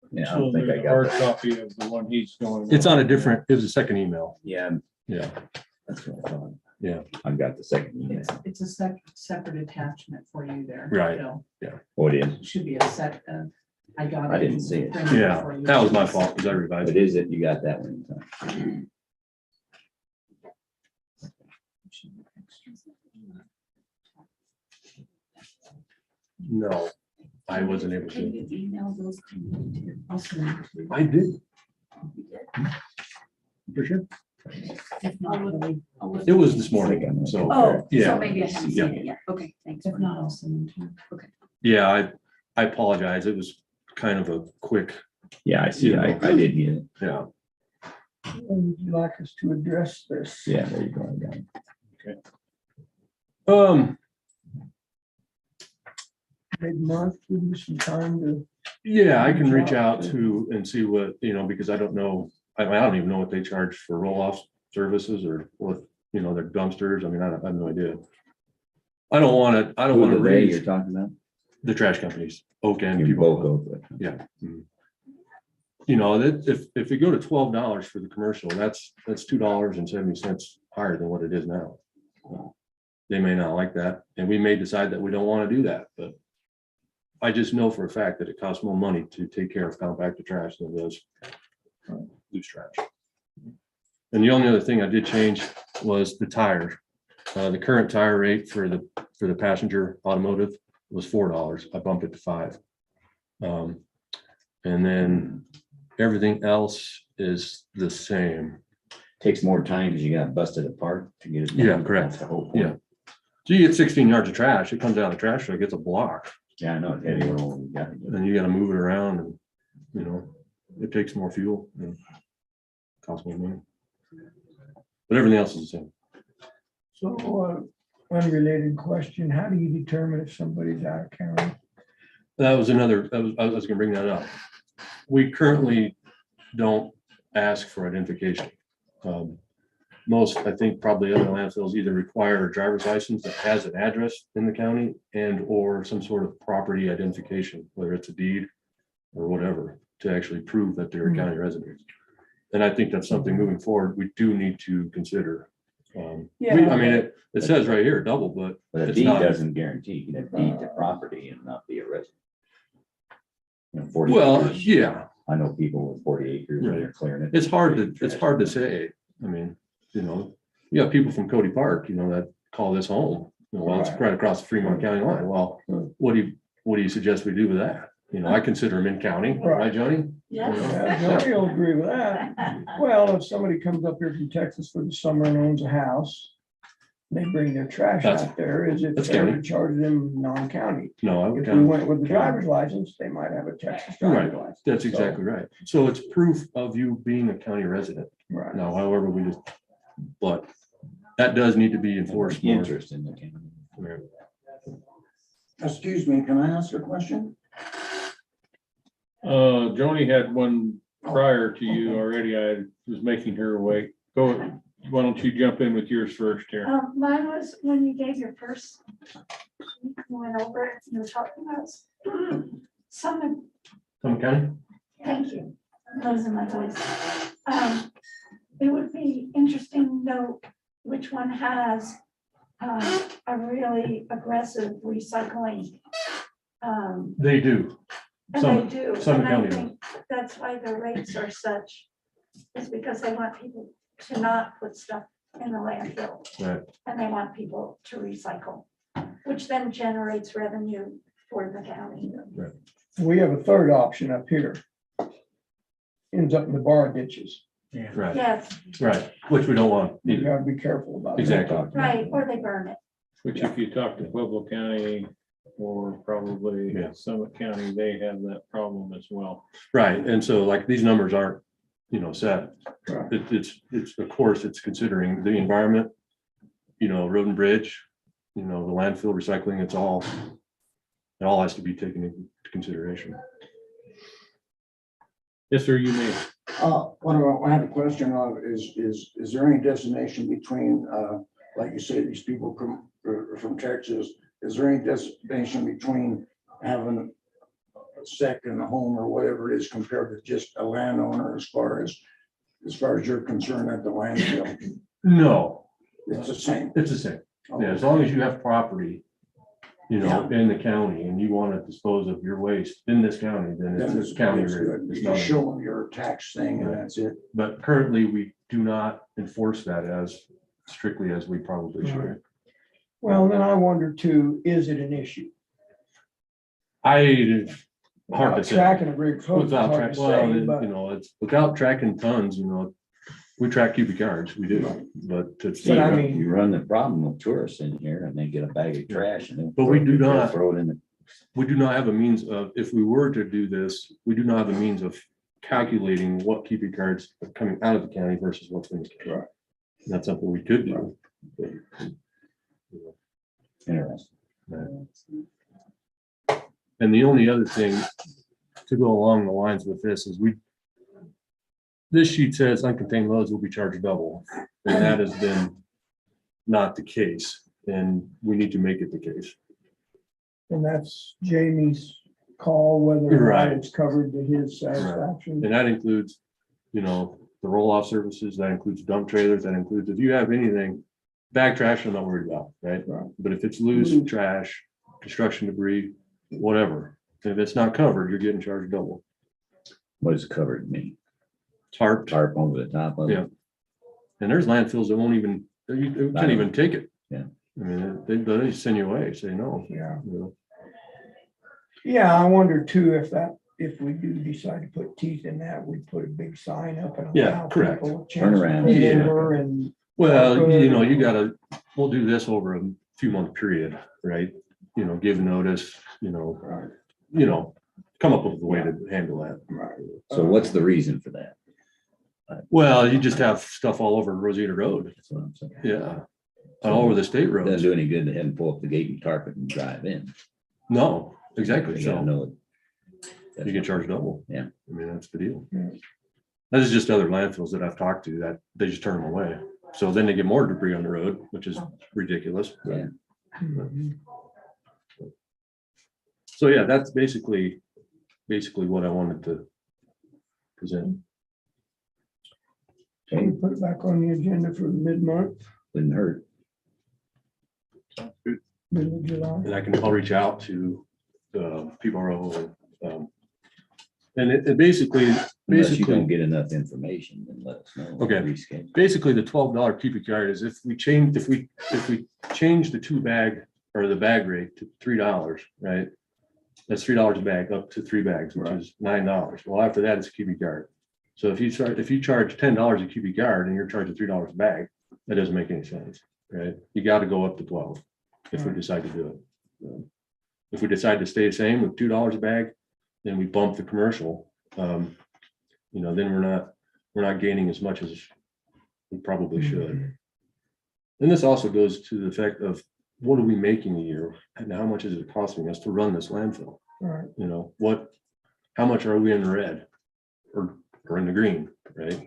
Yeah, I So don't think I there's a hard got that. copy of the one he's going. It's on a different, it was a second email. Yeah, Yeah, that's what I thought. yeah, I've got the second email. It's a separate attachment for you there. Right. Bill. Oh, it is. It should be a set of, I got it. I didn't see it. printed yeah. for you. That was my fault because I revised But it. is it? You got that one. No, I wasn't able Can to. you email those to me too? I'll send them to you. I did. For sure. If not, It was this morning, so. Oh, Yeah. so maybe I haven't Yeah. seen it yet. Okay, thanks. if not, I'll send them to you. Yeah, I apologize. It was kind of a quick, Yeah, I see. I did get it. yeah. Would you like us to address this? Yeah, there you go. I got it. Mid-month, give you some time to. Yeah, I can reach out to and see what, you know, because I don't know, I don't even know what they charge for roll-off services or what, you know, their dumpsters. I mean, I have no idea. I don't want to Who the they you're raise talking about? the trash companies, Oak and You're people. both over. Yeah. You know, that if we go to $12 for the commercial, that's $2.70 higher than what it is now. They may not like that, and we may decide that we don't want to do that, but I just know for a fact that it costs more money to take care of compacted trash than it does loose trash. And the only other thing I did change was the tire. The current tire rate for the passenger automotive was $4. I bumped it to $5. And then everything else is the same. Takes more time because you got busted apart to get it. done. Yeah, correct. That's the whole Yeah. point. So you get 16 yards of trash, it comes out of the trash truck, it's a block, Yeah, I know. It's heavy. You got it. and you gotta move it around and, you know, it takes more fuel and costs more money. But everything else is the same. So, unrelated question, how do you determine if somebody's out of county? I was gonna bring that up. We currently don't ask for identification. Most, I think probably other landfills either require a driver's license that has an address in the county and or some sort of property identification, whether it's a deed or whatever, to actually prove that they're a county resident. And I think that's something moving forward, we do need to consider. I mean, it says right here, double, but But a it's deed not. doesn't guarantee. You can have deed to property and not be a resident. You know, 40 Well, acres. yeah, I know people with 40 acres and they're clearing it. it's hard to say. I mean, you know, you have people from Cody Park, you know, that call this home. You know, well, it's right across the Fremont County line. Well, what do you suggest we do with that? You know, I consider them in county, right, Johnny? Yes. Yeah, Joey will agree with that. Well, if somebody comes up here from Texas for the summer and owns a house, they bring their trash That's- out there, is it that's fair to county. charge them non-county? No, I would If we count. went with the driver's license, they might have a Texas driver's license. That's exactly right. So it's proof of you being a county resident. Right. Now, however, but that does need to be enforced more. Interest in the county. Right. Excuse me, can I ask a question? Joni had one prior to you already. I was making her wait. Go, why don't you jump in with yours first here? Mine was when you gave your first, you went over it, you were talking about some, Some county? thank you, losing my voice. It would be interesting to know which one has a really aggressive recycling. They do. And Some- they do, some and I county think that's why the rates are such, is because they want people to not put stuff in the landfill. Right. And they want people to recycle, which then generates revenue for the county. We have a third option up here. Ends up in the bar ditches. Yeah. Right, Yes, right, which we don't want You either. gotta be careful about that. Exactly. right, or they burn it. Which if you talk to Pueblo County or probably Yeah. Summit County, they have that problem as well. Right, and so like these numbers aren't, set. Right. It's, of course, it's considering the environment, road and bridge, the landfill recycling, it all has to be taken into consideration. Yes, sir, you may. What I have a question of is there any designation between, like you say, these people come from Texas, is there any designation between having a second home or whatever it is compared to just a landowner as far as you're concerned at the landfill? No, It's the same. it's the same. Yeah, as long as you have property, in the county and you want to dispose of your waste in this county, then Then it's county it's rate. good. It's You not- just show them your tax thing and Right. that's it. But currently, we do not enforce that as strictly as we probably should. Well, then I wonder too, is it an issue? Hard to Without say. Tracking a rig. code, it's Without hard track, to well, say, it- but- it's without tracking tons, we track cubic yards, we do, but to. But I mean- You run the problem with tourists in here and they get a bag of trash and. But we do not- Throw it in the. We do not have a means of, if we were to do this, we do not have a means of calculating what cubic yards are coming out of the county versus what's in the county. Right. That's something we could do. but, Interesting. And the only other thing to go along the lines with this is this sheet says uncontained loads will be charged double, and that has been not the case, and we need to make it the case. And that's Jamie's call, whether or not Right. it's covered to his satisfaction. And that includes, the roll-off services, that includes dump trailers, that includes, if you have anything, bag trash, I'm not worried about, right? Right. But if it's loose Loose. trash, construction debris, whatever, if it's not covered, you're getting charged double. What does covered mean? Tarp, Tarp over the top of it? Yeah. and there's landfills that won't even, you can't even take it. Yeah. I mean, they send you away, say no. Yeah. you know. Yeah, I wonder too, if we do decide to put teeth in that, we put a big sign up and Yeah, allow correct. people a Turn chance to around. pull Yeah. over and. Well, we'll do this over a few month period, right? Give notice, come up with a way to handle that. Right. So what's the reason for that? Well, you just have stuff all over Rosita Road. That's what I'm saying. Yeah. All over the state Doesn't roads. do any good to have them pull up the gate and tarp it and drive in. No, exactly. You gotta So know it. you get charged double. Yeah. I mean, that's the deal. Yeah. This is just other landfills that I've talked to that they just turn them away. So then they get more debris on the road, which is ridiculous. Yeah. Mhm. So yeah, that's basically what I wanted to present. So you put it back on the agenda for mid-month, Wouldn't hurt. middle of July. And I'll reach out to people and it basically, Unless you don't get enough information, then let us know. Okay. Reschedule. basically the $12 cubic yard is if we change the two bag or the bag rate to $3, right? That's $3 a bag up to 3 bags, which is $9. Well, after that, it's a cubic yard. So if you charge $10 a cubic yard and you're charging $3 a bag, that doesn't make any sense, right? You got to go up to 12 if we decide to do it. If we decide to stay the same with $2 a bag, then we bump the commercial. Then we're not gaining as much as we probably should. And this also goes to the effect of what are we making a year and how much is it costing us to run this landfill? Right. You know, how much are we in the red or in the green, right?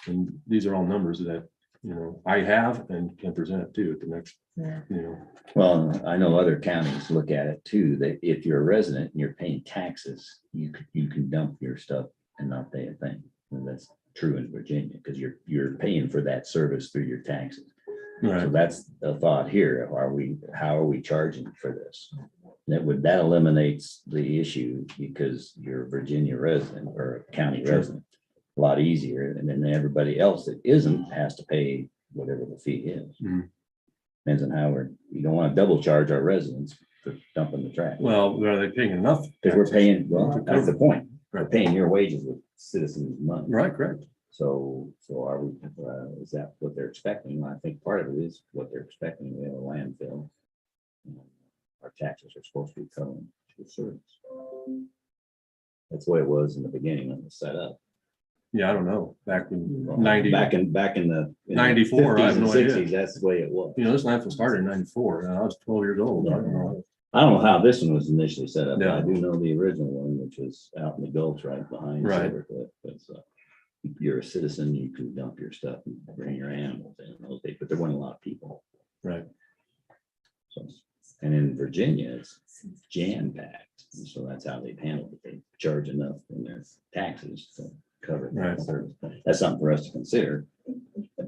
And these are all numbers that, you know, I have and can present too at the next, Yeah. you know. Well, I know other counties look at it too, that if you're a resident and you're paying taxes, you can dump your stuff and not pay a thing. And that's true in Virginia, because you're paying for that service through your taxes. So that's the thought here. How are we charging for this? That eliminates the issue because you're a Virginia resident or a county resident. A lot easier. And then everybody else that isn't has to pay whatever the fee is. Mhm. Depends on you don't want to double charge our residents for dumping the trash. Well, are they paying enough? Because we're paying, well, that's the point. We're Right. paying your wages with citizens' money. Right, correct. So are we, is that what they're expecting? I think part of it is what they're expecting. We have a landfill. Our taxes are supposed to be coming to the service. That's the way it was in the beginning when it was set up. Yeah, I don't know. Back in Well, 90, Back in the. 94, I have 50s and no idea. 60s, that's the way it was. you know, this landfill started in 94 and I was 12 years old. I don't know. I don't know how this one was initially set up, but I Yeah. do know the original one, which was out in the gulch right behind. Right. Silvercliff. It's, if you're a citizen, you can dump your stuff and bring your animals in those days, but there weren't a lot of people. Right. So, and in Virginia, it's jam-packed, and so that's how they've handled it. They charge enough in their taxes to cover Right. that service. That's something for us to consider.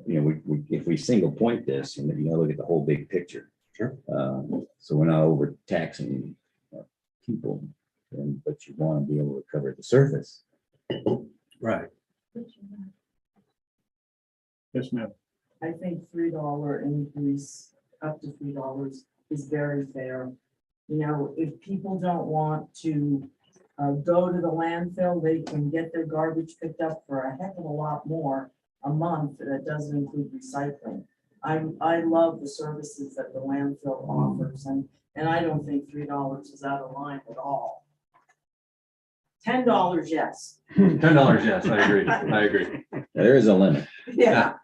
You know, if we single point this, and you know, look at the whole big picture. Sure. So we're not overtaxing people, but you want to be able to cover the surface. Right. Yes, ma'am. I think $3 increase up to $3 is very fair. You know, if people don't want to go to the landfill, they can get their garbage picked up for a heck of a lot more a month. That doesn't include recycling. I love the services that the landfill offers, and I don't think $3 is out of line at all. $10, yes. $10, yes, I agree. I agree. There is a limit. Yeah.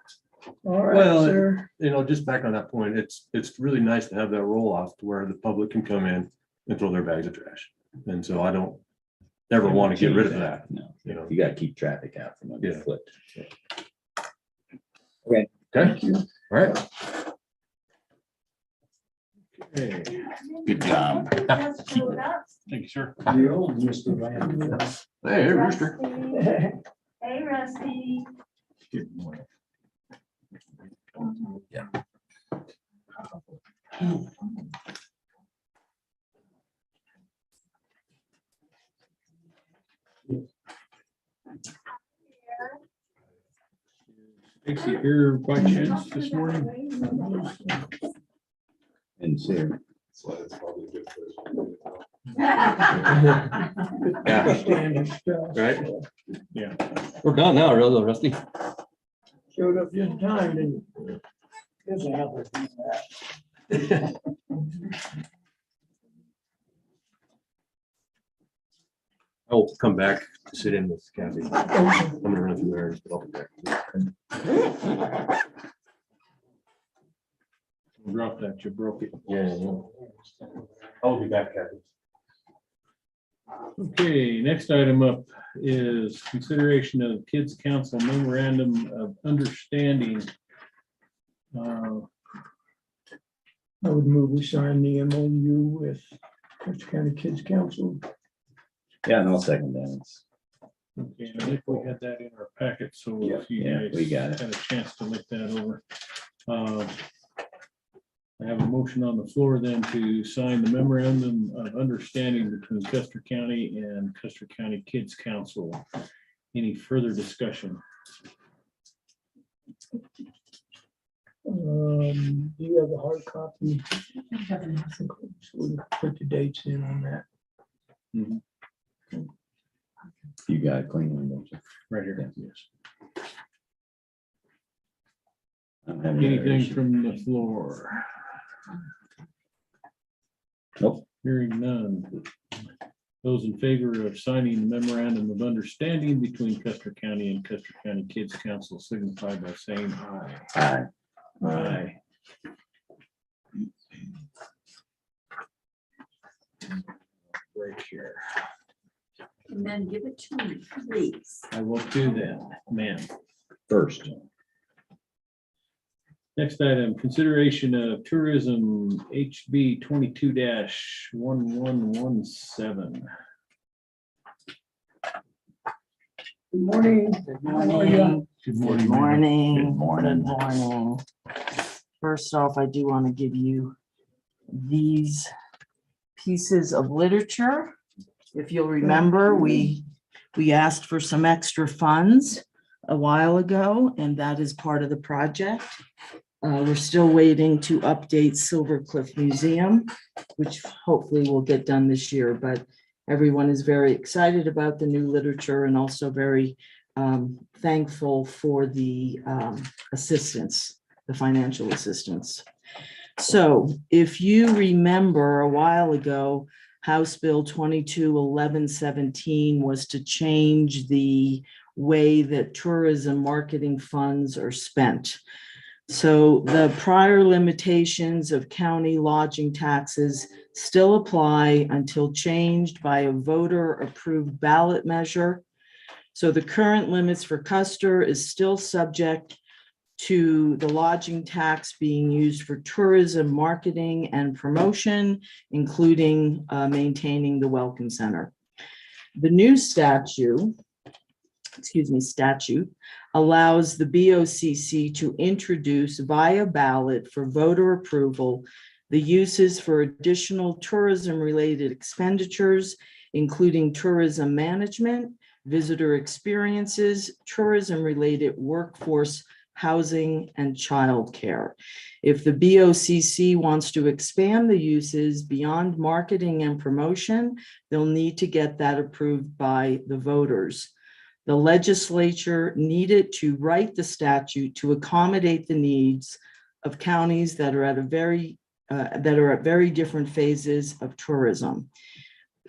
All right, Well, sir. You know, just back on that point, it's really nice to have that roll off to where the public can come in and throw their bags of trash. And so I don't ever want to get rid of that, No, you know. you got to keep traffic out from Yeah. underfoot. Okay, Thank you. all right. Okay, Good job. Just showed up. thank you, sir. The old Mr. Van. Hey, Rooster. Rusty. Hey, Rusty. Good morning. Stacy here by chance this morning? And so, Yeah, Standard stuff. right. Yeah. We're done now, really, Rusty. Showed up just in time, didn't you? Guess I have to do that. I'll come back to sit in with Kathy. I'm gonna run through there. But I'll be back. Drop that, you broke it. Yeah. I'll be back, Kathy. Okay, next item up is consideration of Kids Council Memorandum of Understanding. I would move we sign the MOU with Custer County Kids Council. yeah, and I'll second that. Okay, and I think we had that in our packet, so if you Yeah, guys we got it. had a chance to look that over. I have a motion on the floor then to sign the memorandum of understanding between Custer County and Custer County Kids Council. Any further discussion? Do you have a hard copy? So we can put the dates in on that. You got a clean one, don't you? Right here, yes. I don't have any other Anything issue. from the floor? Nope. Hearing none. Those in favor of signing the memorandum of understanding between Custer County and Custer County Kids Council signify by saying aye. Aye. Aye. Right here. And then give it to me, please. I will do that, ma'am. First, Next item, consideration of tourism HB 22-1117. Good morning. Good How are morning. you? Good Good morning. morning. Good morning. Good morning. First off, I do want to give you these pieces of literature. If you'll remember, we asked for some extra funds a while ago, and that is part of the project. We're still waiting to update Silver Cliff Museum, which hopefully will get done this year, but everyone is very excited about the new literature and also very thankful for the assistance, the financial assistance. So if you remember a while ago, House Bill 22-1117 was to change the way that tourism marketing funds are spent. So the prior limitations of county lodging taxes still apply until changed by a voter-approved ballot measure. So the current limits for Custer is still subject to the lodging tax being used for tourism marketing and promotion, including maintaining the Welcome Center. The new statute allows the BOCC to introduce via ballot for voter approval the uses for additional tourism-related expenditures, including tourism management, visitor experiences, tourism-related workforce housing, and childcare. If the BOCC wants to expand the uses beyond marketing and promotion, they'll need to get that approved by the voters. The legislature needed to write the statute to accommodate the needs of counties that are at very different phases of tourism.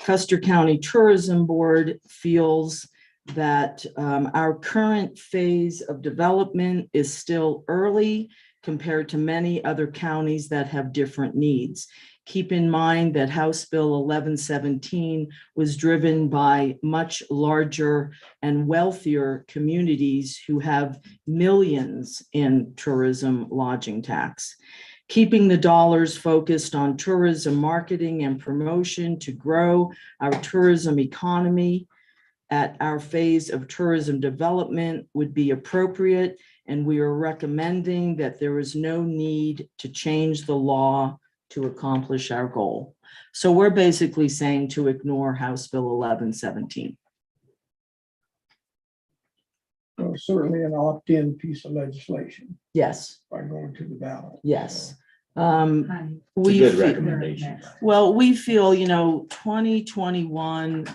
Custer County Tourism Board feels that our current phase of development is still early compared to many other counties that have different needs. Keep in mind that House Bill 1117 was driven by much larger and wealthier communities who have millions in tourism lodging tax. Keeping the dollars focused on tourism marketing and promotion to grow our tourism economy at our phase of tourism development would be appropriate, and we are recommending that there is no need to change the law to accomplish our goal. So we're basically saying to ignore House Bill 1117. So certainly an opt-in piece of legislation Yes, by going to the ballot. yes. it's a We good feel- recommendation. Well, we feel, 2021,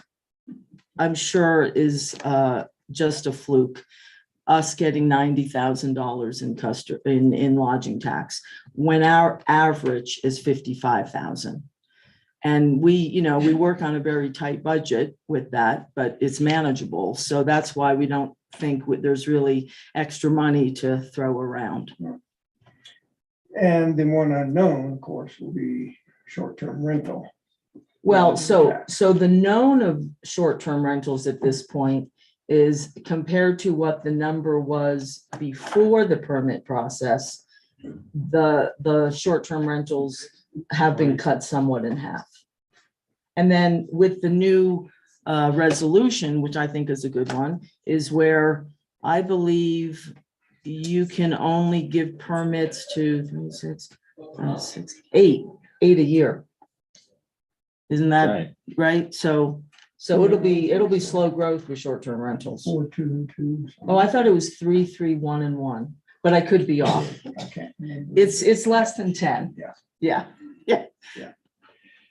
I'm sure is just a fluke. Us getting $90,000 in Custer in lodging tax when our average is 55,000. And we work on a very tight budget with that, but it's manageable. So that's why we don't think there's really extra money to throw around. And the one unknown, of course, will be short-term rental. Well, so the known of short-term rentals at this point is compared to what the number was before the permit process, the short-term rentals have been cut somewhat in half. And then with the new resolution, which I think is a good one, is where I believe you can only give permits to 3, 6, 8 a year. Isn't that right? So it'll be slow growth with short-term rentals. 4, 2, and 2. Oh, I thought it was 3, 3, 1, and 1, but I could be off. I can't remember. It's less than 10. Yeah. Yeah.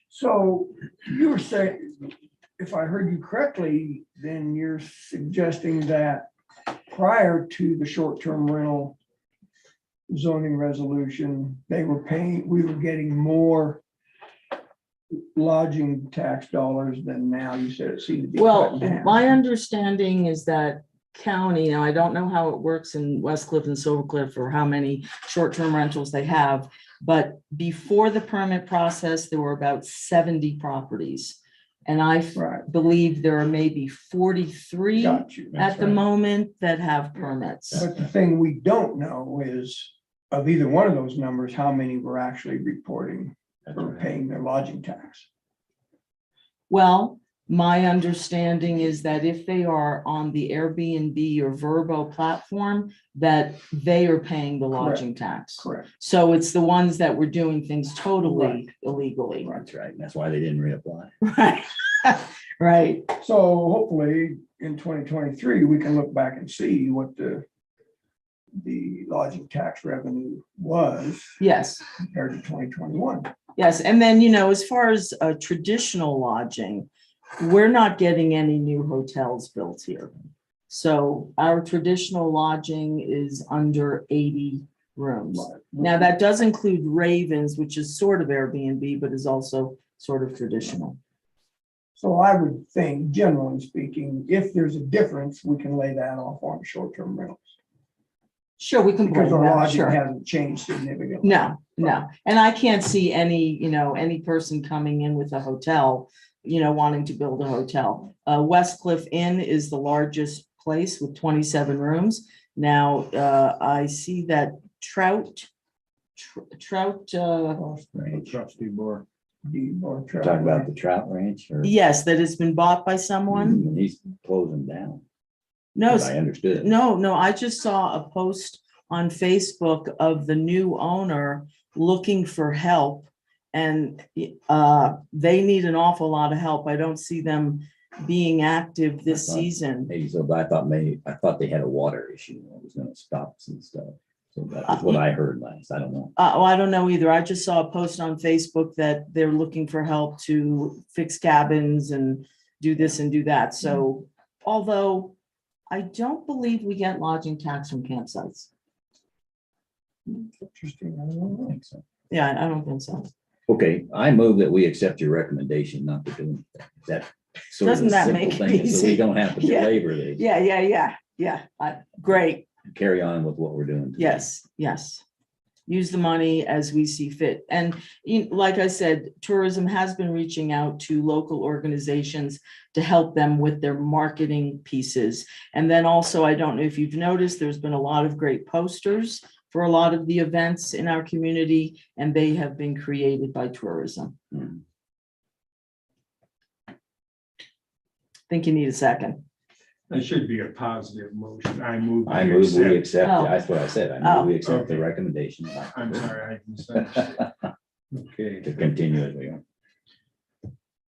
So you were saying, if I heard you correctly, then you're suggesting that prior to the short-term rental zoning resolution, we were getting more lodging tax dollars than now. You said it seemed to be. Well, cut in half. my understanding is that county, now I don't know how it works in West Cliff and Silver Cliff or how many short-term rentals they have, But before the permit process, there were about 70 properties. And I Right. believe there are maybe 43 Got you. That's at the right. moment that have permits. But the thing we don't know is of either one of those numbers, how many were actually reporting That's or right. paying their lodging tax. Well, my understanding is that if they are on the Airbnb or Verbo platform, that they are paying the lodging tax. Correct. So it's the ones that were doing things totally Right. illegally. That's right. That's why they didn't reapply. Right. Right. So hopefully in 2023, we can look back and see what the lodging tax revenue was Yes. compared to 2021. Yes. And then, as far as traditional lodging, we're not getting any new hotels built here. So our traditional lodging is under 80 rooms. Now, that does include Ravens, which is sort of Airbnb, but is also sort of traditional. So I would think, generally speaking, if there's a difference, we can lay that off on short-term rentals. Sure, we can Because blame our that, lodging sure. hasn't changed significantly. No. And I can't see any person coming in with a hotel, wanting to build a hotel. West Cliff Inn is the largest place with 27 rooms. Now, I see that Trout. Ranch. Trustee Board. Talk about the trout ranch or? Yes, that has been bought by someone. Mhm, he's closing down. No, as I understood. no, I just saw a post on Facebook of the new owner looking for help. And they need an awful lot of help. I don't see them being active this season. Maybe so, but I thought they had a water issue. It was gonna stop some stuff. So that's what I heard last. I don't know. I don't know either. I just saw a post on Facebook that they're looking for help to fix cabins and do this and do that. So although I don't believe we get lodging tax from campsites. Interesting. I don't I don't know. think so. Yeah, I don't think so. Okay, I move that we accept your recommendation not to do anything. That sort of Doesn't that simple make it thing, so we easy? don't have to Yeah. belabor this. Yeah. Great. Carry on with what we're doing. today. Yes. Use the money as we see fit. And like I said, tourism has been reaching out to local organizations to help them with their marketing pieces. And then also, I don't know if you've noticed, there's been a lot of great posters for a lot of the events in our community, and they have been created by tourism. Mhm. Think you need a second. That should be a positive motion. I move. I move we accept, Oh. that's what I said. I move we Oh. accept the Okay. recommendation I'm sorry, I misunderstood. Okay, to continue as we are.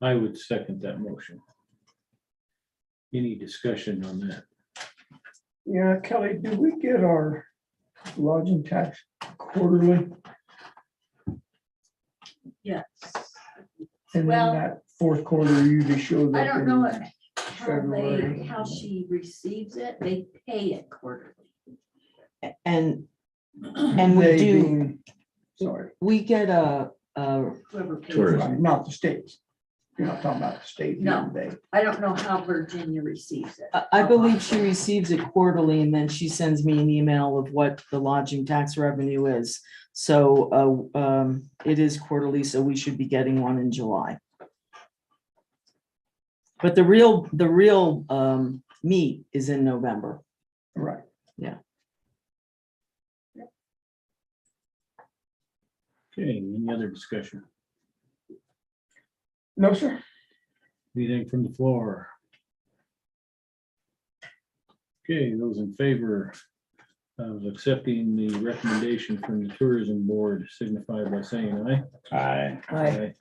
I would second that motion. Any discussion on that? Yeah, Kelly, do we get our lodging tax quarterly? Yes. And then Well, that fourth quarter usually shows up. I don't know in February. how she receives it. They pay it quarterly. And we They do, being- Sorry, we get a Whoever pays Tourism. it. not the states. You're not talking about the state. No. They. I don't know how Virginia receives it. I believe she receives it quarterly, and then she sends me an email of what the lodging tax revenue is. So it is quarterly, so we should be getting one in July. But the real meat is in November. Right. Okay, any other discussion? No, sir. Anything from the floor? Okay, those in favor of accepting the recommendation from the tourism board signify by saying aye. Aye.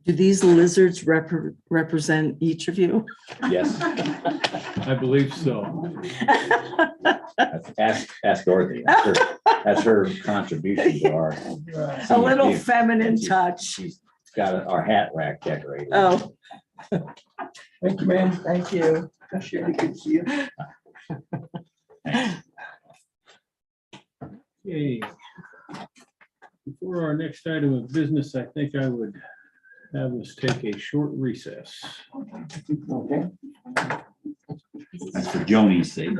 Do these lizards represent each of you? Yes, I believe so. ask Dorothy. That's her contribution to our. A little CUP. feminine She's- touch. She's got our hat rack decorated. Oh, Thank you, man. Thank you. Sherry, good to see you. Okay. Before our next item of business, I think I would have us take a short recess. Okay. That's for Joni's sake.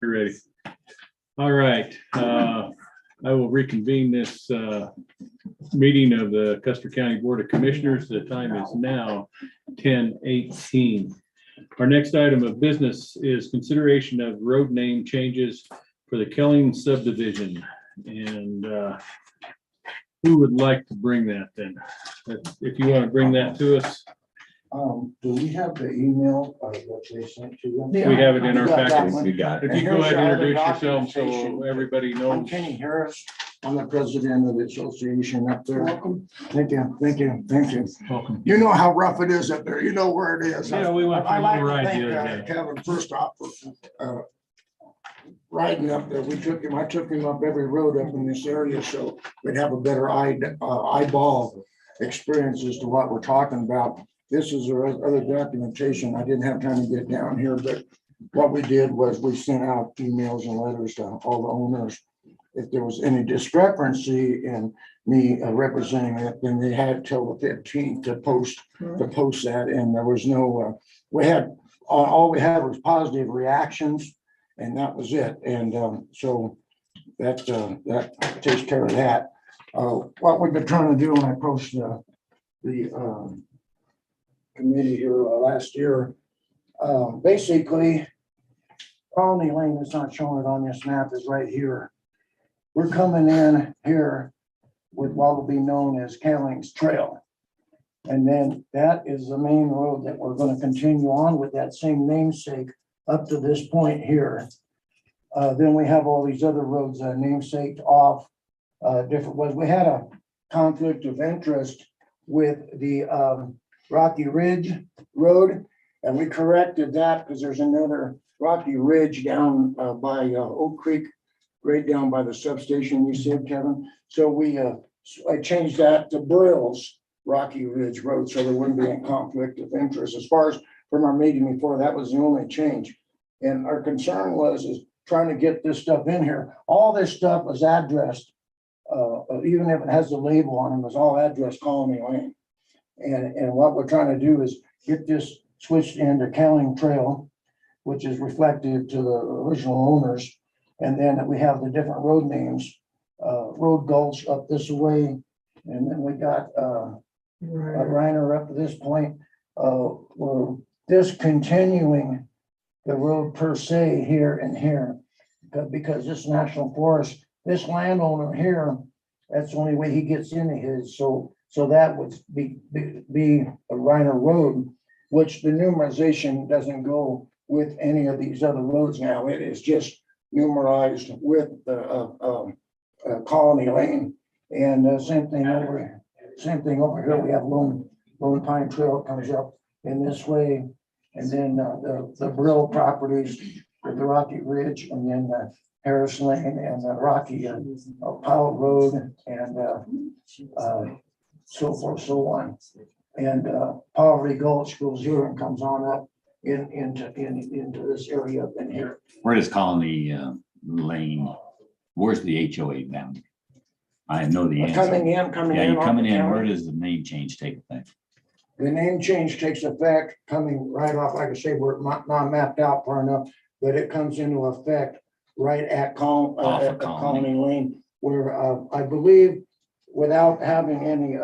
You're ready. All right, I will reconvene this meeting of the Custer County Board of Commissioners. The time is now 10:18. Our next item of business is consideration of road name changes for the Kelling subdivision. And who would like to bring that then? If you want to bring that to us, Do we have the email that they sent to you? we have it in our You got that package. one? We got it. If you go ahead and Here's the introduce other yourself so documentation. everybody I'm knows. Kenny Harris. I'm the president of the association up there. Welcome. Thank you, thank you, thank you. Welcome. You know how rough it is up there. You know where it is. Yeah, we went for a I like little to ride thank, the other day. Kevin, first off, for riding up there. I took him up every road up in this area, so we'd have a better eyeball experience as to what we're talking about. This is the other documentation. I didn't have time to get down here, but what we did was we sent out emails and letters to all the owners. If there was any discrepancy in me representing it, then they had till the 15th to post that, and there was no, all we had was positive reactions, and that was it. And so that takes care of that. What we've been trying to do, when I approached the committee here last year, basically, Colony Lane is not showing it on this map, is right here. We're coming in here with what will be known as Kelling's Trail. And then that is the main road that we're going to continue on with, that same namesake up to this point here. Then we have all these other roads namesaked off different ways. We had a conflict of interest with the Rocky Ridge Road, and we corrected that because there's another Rocky Ridge down by Oak Creek, right down by the substation, you said, Kevin. So I changed that to Brill's Rocky Ridge Road, so there wouldn't be a conflict of interest. As far as from our meeting before, that was the only change. And our concern was trying to get this stuff in here. All this stuff was addressed, even if it has the label on it, was all addressed Colony Lane. And what we're trying to do is get this switched into Kelling Trail, which is reflective to the original owners. And then we have the different road names, Road Gulch up this way. And then we got Reiner up to this point. We're discontinuing the road per se here and here. Because this national forest, this landowner here, that's the only way he gets into his. So that would be a Reiner Road, which the numerization doesn't go with any of these other roads now. It is just numerized with the Colony Lane. And same thing over here. We have Lone Pine Trail comes up in this way. And then the Brill properties with the Rocky Ridge, and then Harris Lane and the Rocky Powell Road, and so forth, so on. And Poverty Gulch goes here and comes on up into this area up in here. Where does Colony Lane, where's the HOA boundary? I know the answer. Coming in. Yeah, you're off coming the in. county. Where does the name change take effect? The name change takes effect coming right off, like I say, we're not mapped out far enough, but it comes into effect right at Colony Lane, where I believe, without having any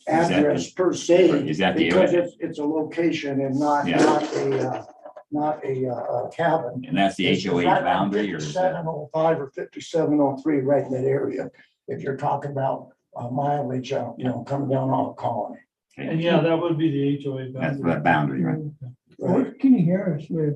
address per se, Is that the because area? it's a location and not a cabin. And that's the It's HOA right on boundary, or is that? 5705 or 5703, right in that area. If you're talking about mileage, coming down on a Colony. And yeah, that would be the HOA. That's that boundary, right? Where's Kenny Harris live?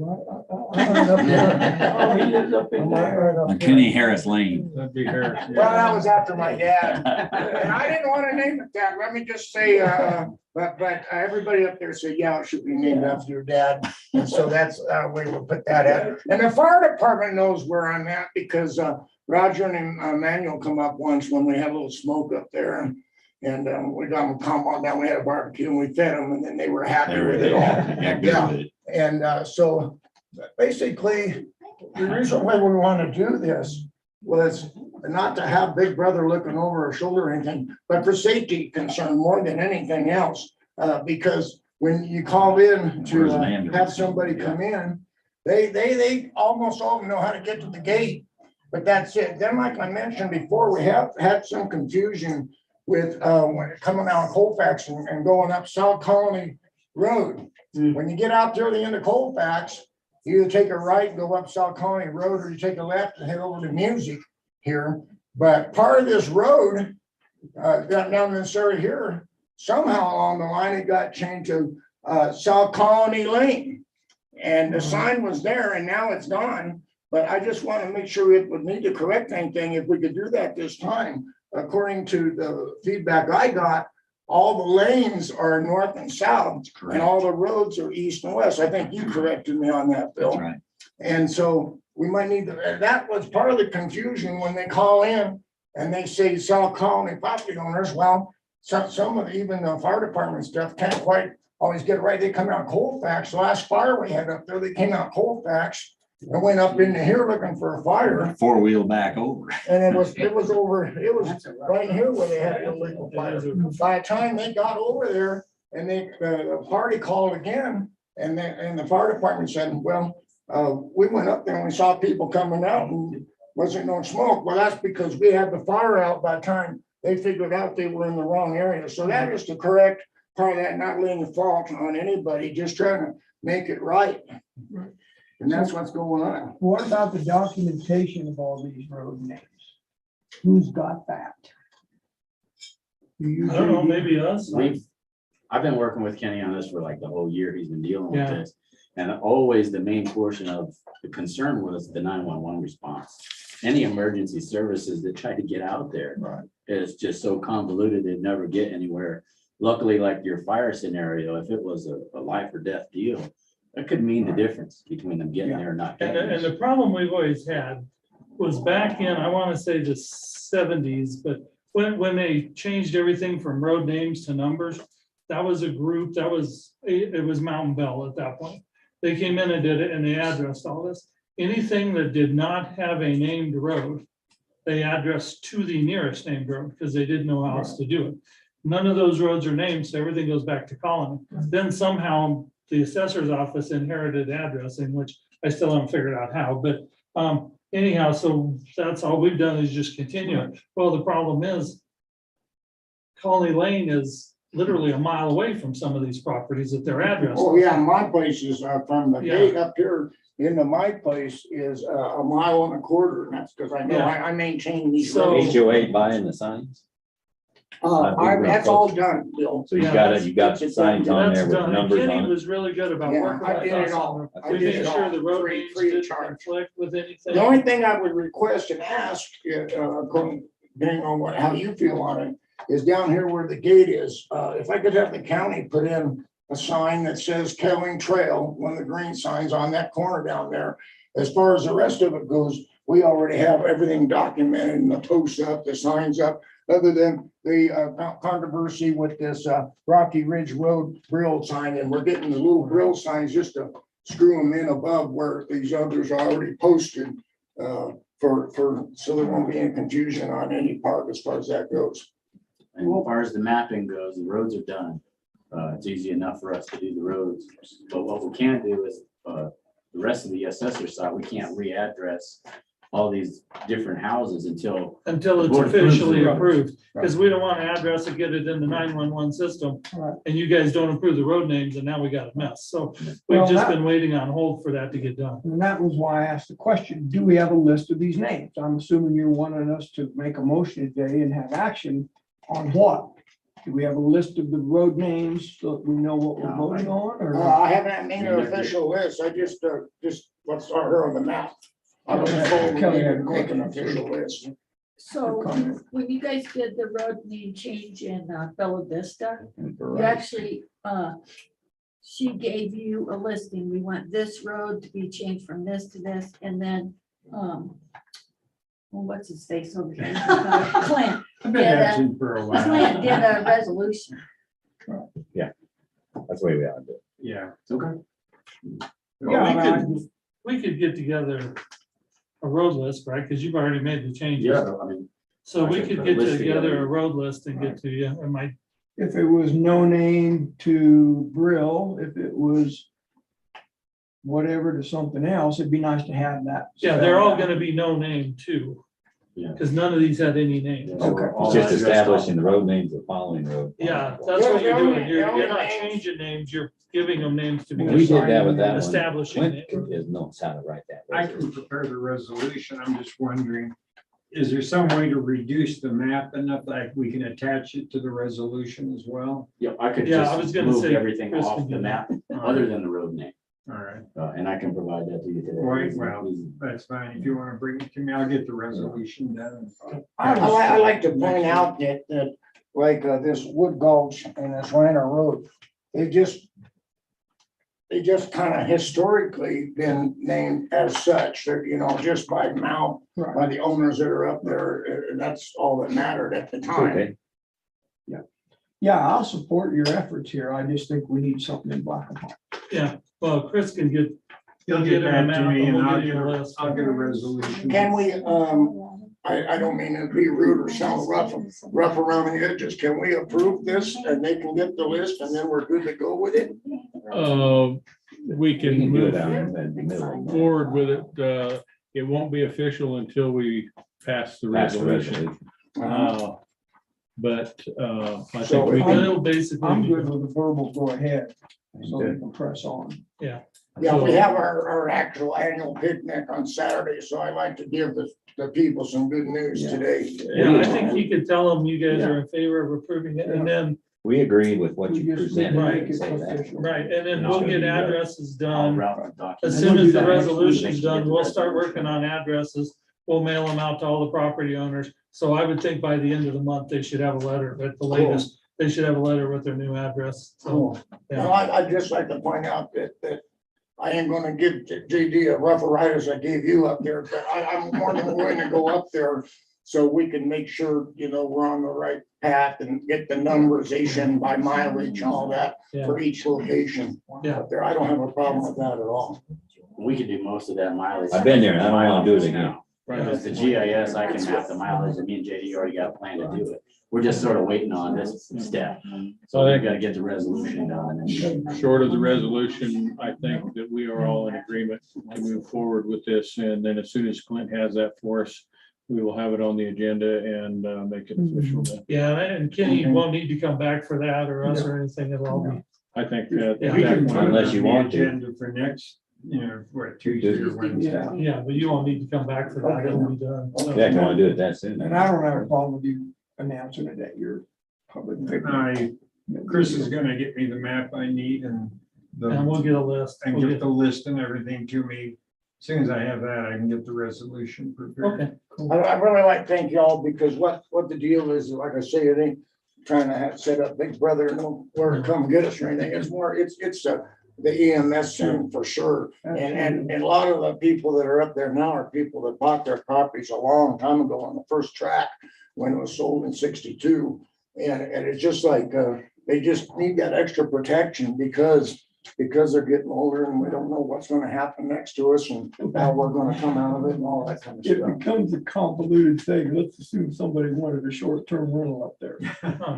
I heard up there. Oh, he lives up in there. On Kenny Harris Lane. That'd be Harris. yeah. Well, that was after my dad. And I didn't want to name it that. Let me just say, but everybody up there said, yeah, it should be named after your dad. And so that's where we'll put that at. And the fire department knows where I'm at because Roger and Emmanuel come up once when we had a little smoke up there. And we got them to come on down. We had a barbecue and we fed them, and then they were happy with it all. Yeah, good with it. And so basically, the reason why we want to do this was not to have Big Brother looking over our shoulder or anything, but for safety concern more than anything else. Because when you call in to Where's an ambulance? have somebody come in, They almost all know how to get to the gate, but that's it. Then, like I mentioned before, we have had some confusion with, when coming out of Colfax and going up South Colony Road. When you get out there at the end of Colfax, you either take a right and go up South Colony Road, or you take a left and head over to Music here. But part of this road, down this area here, somehow along the line, it got changed to South Colony Lane. And the sign was there and now it's gone. But I just want to make sure it would need to correct anything if we could do that this time. According to the feedback I got, all the lanes are north and south and all the roads are east and west. I think you corrected me on that, Bill. That's right. And so we might need to, and that was part of the confusion when they call in and they say South Colony property owners. Well, some of even the fire department stuff can't quite always get it right. They come out Colfax. The last fire we had up there, they came out Colfax and went up into here looking for a fire. Four-wheel back over. And it was right here where they had illegal fire. By the time they got over there and the party called again, and the fire department said, well, we went up there and we saw people coming out and wasn't no smoke. Well, that's because we had the fire out by the time they figured out they were in the wrong area. So that is to correct part of that, not laying the fault on anybody, just trying to make it right. And that's what's going on. What about the documentation of all these road names? Who's got that? Do you I don't know, do? maybe us. I've been working with Kenny on this for like the whole year. He's been dealing with Yeah. this. And always the main portion of the concern was the 911 response. Any emergency services that try to get out there is just so convoluted, they'd never get anywhere. Luckily, like your fire scenario, if it was a life or death deal, that could mean the difference between them getting there or not. And getting and there. the problem we've always had was back in, I want to say the 70s, but when they changed everything from road names to numbers, that was a group, it was Mountain Bell at that point. They came in and did it and they addressed all this. Anything that did not have a named road, they addressed to the nearest named road because they didn't know how else to do it. None of those roads are named, so everything goes back to Colony. Then somehow the assessor's office inherited addressing, which I still haven't figured out how, but anyhow, so that's all we've done is just continue it. Well, the problem is Colony Lane is literally a mile away from some of these properties that they're addressed. Oh, yeah, my place is from the Yeah. gate up here into my place is a mile and a quarter. And that's because I know Yeah. I maintain these So- roads. HOA buying the signs. That's all done, Bill. So you Yeah, got it, you got the that's- signs on there That's with done. And numbers Kenny on it. was really good about Yeah, working I with did us it all. on I we did made it sure all the road free- names free of didn't charge. conflict with anything. The only thing I would request and ask, depending on how you feel on it, is down here where the gate is, if I could have the county put in a sign that says Kelling Trail, one of the green signs on that corner down there. As far as the rest of it goes, we already have everything documented and the posts up, the signs up, other than the controversy with this Rocky Ridge Road grill sign, and we're getting the little grill signs just to screw them in above where these others are already posted, so there won't be any confusion on any part as far as that goes. And as far as the mapping goes, the roads are done. It's easy enough for us to do the roads, but what we can't do is, the rest of the assessor side, we can't readdress all these different houses until Until The it's board approves officially the road. approved, because we don't want to address it, get it in the 911 system. Right. And you guys don't approve the road names and now we got a mess. So Well, we've just that- been waiting on hold for that to get done. And that was why I asked the question, do we have a list of these names? I'm assuming you're wanting us to make a motion today and have action on what? Do we have a list of the road names so that we know what we're voting on, or? I haven't made an official list, I just what's her on the map. I was told we Kelly needed had to a make an question. official list. So comment. when you guys did the road name change in Bella Vista, you Right. actually, she gave you a listing. We want this road to be changed from this to this, and then, well, what's his face over here? Clint. I've been Yeah, asking for a Clint while. did a resolution. That's the way we ought to do it. Yeah. Okay. Yeah, We could get together a road list, right? Because you've already made the changes. Yeah, I mean, So we I can could put a get list together together. a road list and get to you. It might, if it was no name to Brill, if it was whatever to something else, it'd be nice to have that. Yeah, they're all gonna be no name too. Yeah. Cause none of these had any names. Okay. It's just establishing the road names of following road. Yeah, that's what you're doing. You're Yeah, not names. changing names, you're giving them names to be. We did that with that one. Establishing Clint it. is knows how to write that. I can prepare the resolution. I'm just wondering, is there some way to reduce the map enough that we can attach it to the resolution as well? Yeah, I could Yeah, I was just gonna move say, everything Chris off can the do map, All other right, than the road name, all right. and I can provide that to you today. Right, well, that's fine. If you want to bring it to me, I'll get the resolution done. I like to point out that like this Wood Gulch and this Rhino Road, they just kind of historically been named as such, they're, just by mouth, Right. by the owners that are up there, and that's all that mattered at the time. Okay, Yeah, I'll support your efforts here. I just think we need something in black and white. Yeah, well, Chris can get, You'll get get him a back to map me and and we'll I'll get get you a a, list. I'll get a resolution. Can we, I don't mean to be rude or sound rough around the edges, can we approve this and they can get the list and then we're good to go with it? We we can can do move it out in the middle. forward with it. It won't be official until we pass the Pass the resolution. resolution. But I So think we I'm- can, It'll basically. I'm be- good with the verbal go ahead, so we can press on. Yeah, we have our actual annual picnic on Saturday, so I like to give the people some good news Yeah. today. Yeah, I think you could tell them you guys are in favor of approving it, and then, We agree with what We you just need to presented. make and it say that. official. right, and then And we'll it's get gonna be ready. addresses I'll done. route the document. As And soon we'll as do the that next resolution's week. done, we'll start working on addresses. We'll mail them out to all the property owners. So I would think by the end of the month, they should have a letter, at the latest, they should have a letter with their new address. So, Cool. yeah. Well, I'd just like to point out that I ain't gonna give JD a rough ride as I gave you up there, but I'm more than willing to go up there so we can make sure, we're on the right path and get the numberization by mileage and all that Yeah. for each location. Yeah. Up there, I don't have a problem with that at all. We can do most of that mileage. I've been there and I don't wanna do it again. Because the GIS, I can map the mileage, and me and JD already got a plan to do it. We're just sort of waiting on this step. So we gotta get the resolution done. and then- short of the resolution, I think that we are all in agreement to move forward with this. And then as soon as Clint has that for us, we will have it on the agenda and make it official then. Yeah, and Kenny won't need to come back for that or us or anything. It'll all be, I think that. Yeah. We can put it Unless on you the want to. agenda for next, Tuesday or Wednesday. Yeah, yeah, but you won't need to come back for that. It'll be done. So- Yeah, if you wanna do it that soon. and I don't have a problem with you announcing it at your public. picnic. Chris is gonna get me the map I need and And we'll get a list. and We'll get get- the list and everything to me. As Soon as I have that, I can get the resolution prepared. Okay, I really like to thank y'all because what the deal is, like I say, it ain't trying to set up Big Brother and know where to come get us or anything. It's more, it's the EMS thing for sure. And a lot of the people that are up there now are people that bought their properties a long time ago on the first track when it was sold in 62. And it's just like, they just need that extra protection because they're getting older and we don't know what's gonna happen next to us and how we're gonna come out of it and all that kind of It stuff. becomes a convoluted thing. Let's assume somebody wanted a short-term rental up there.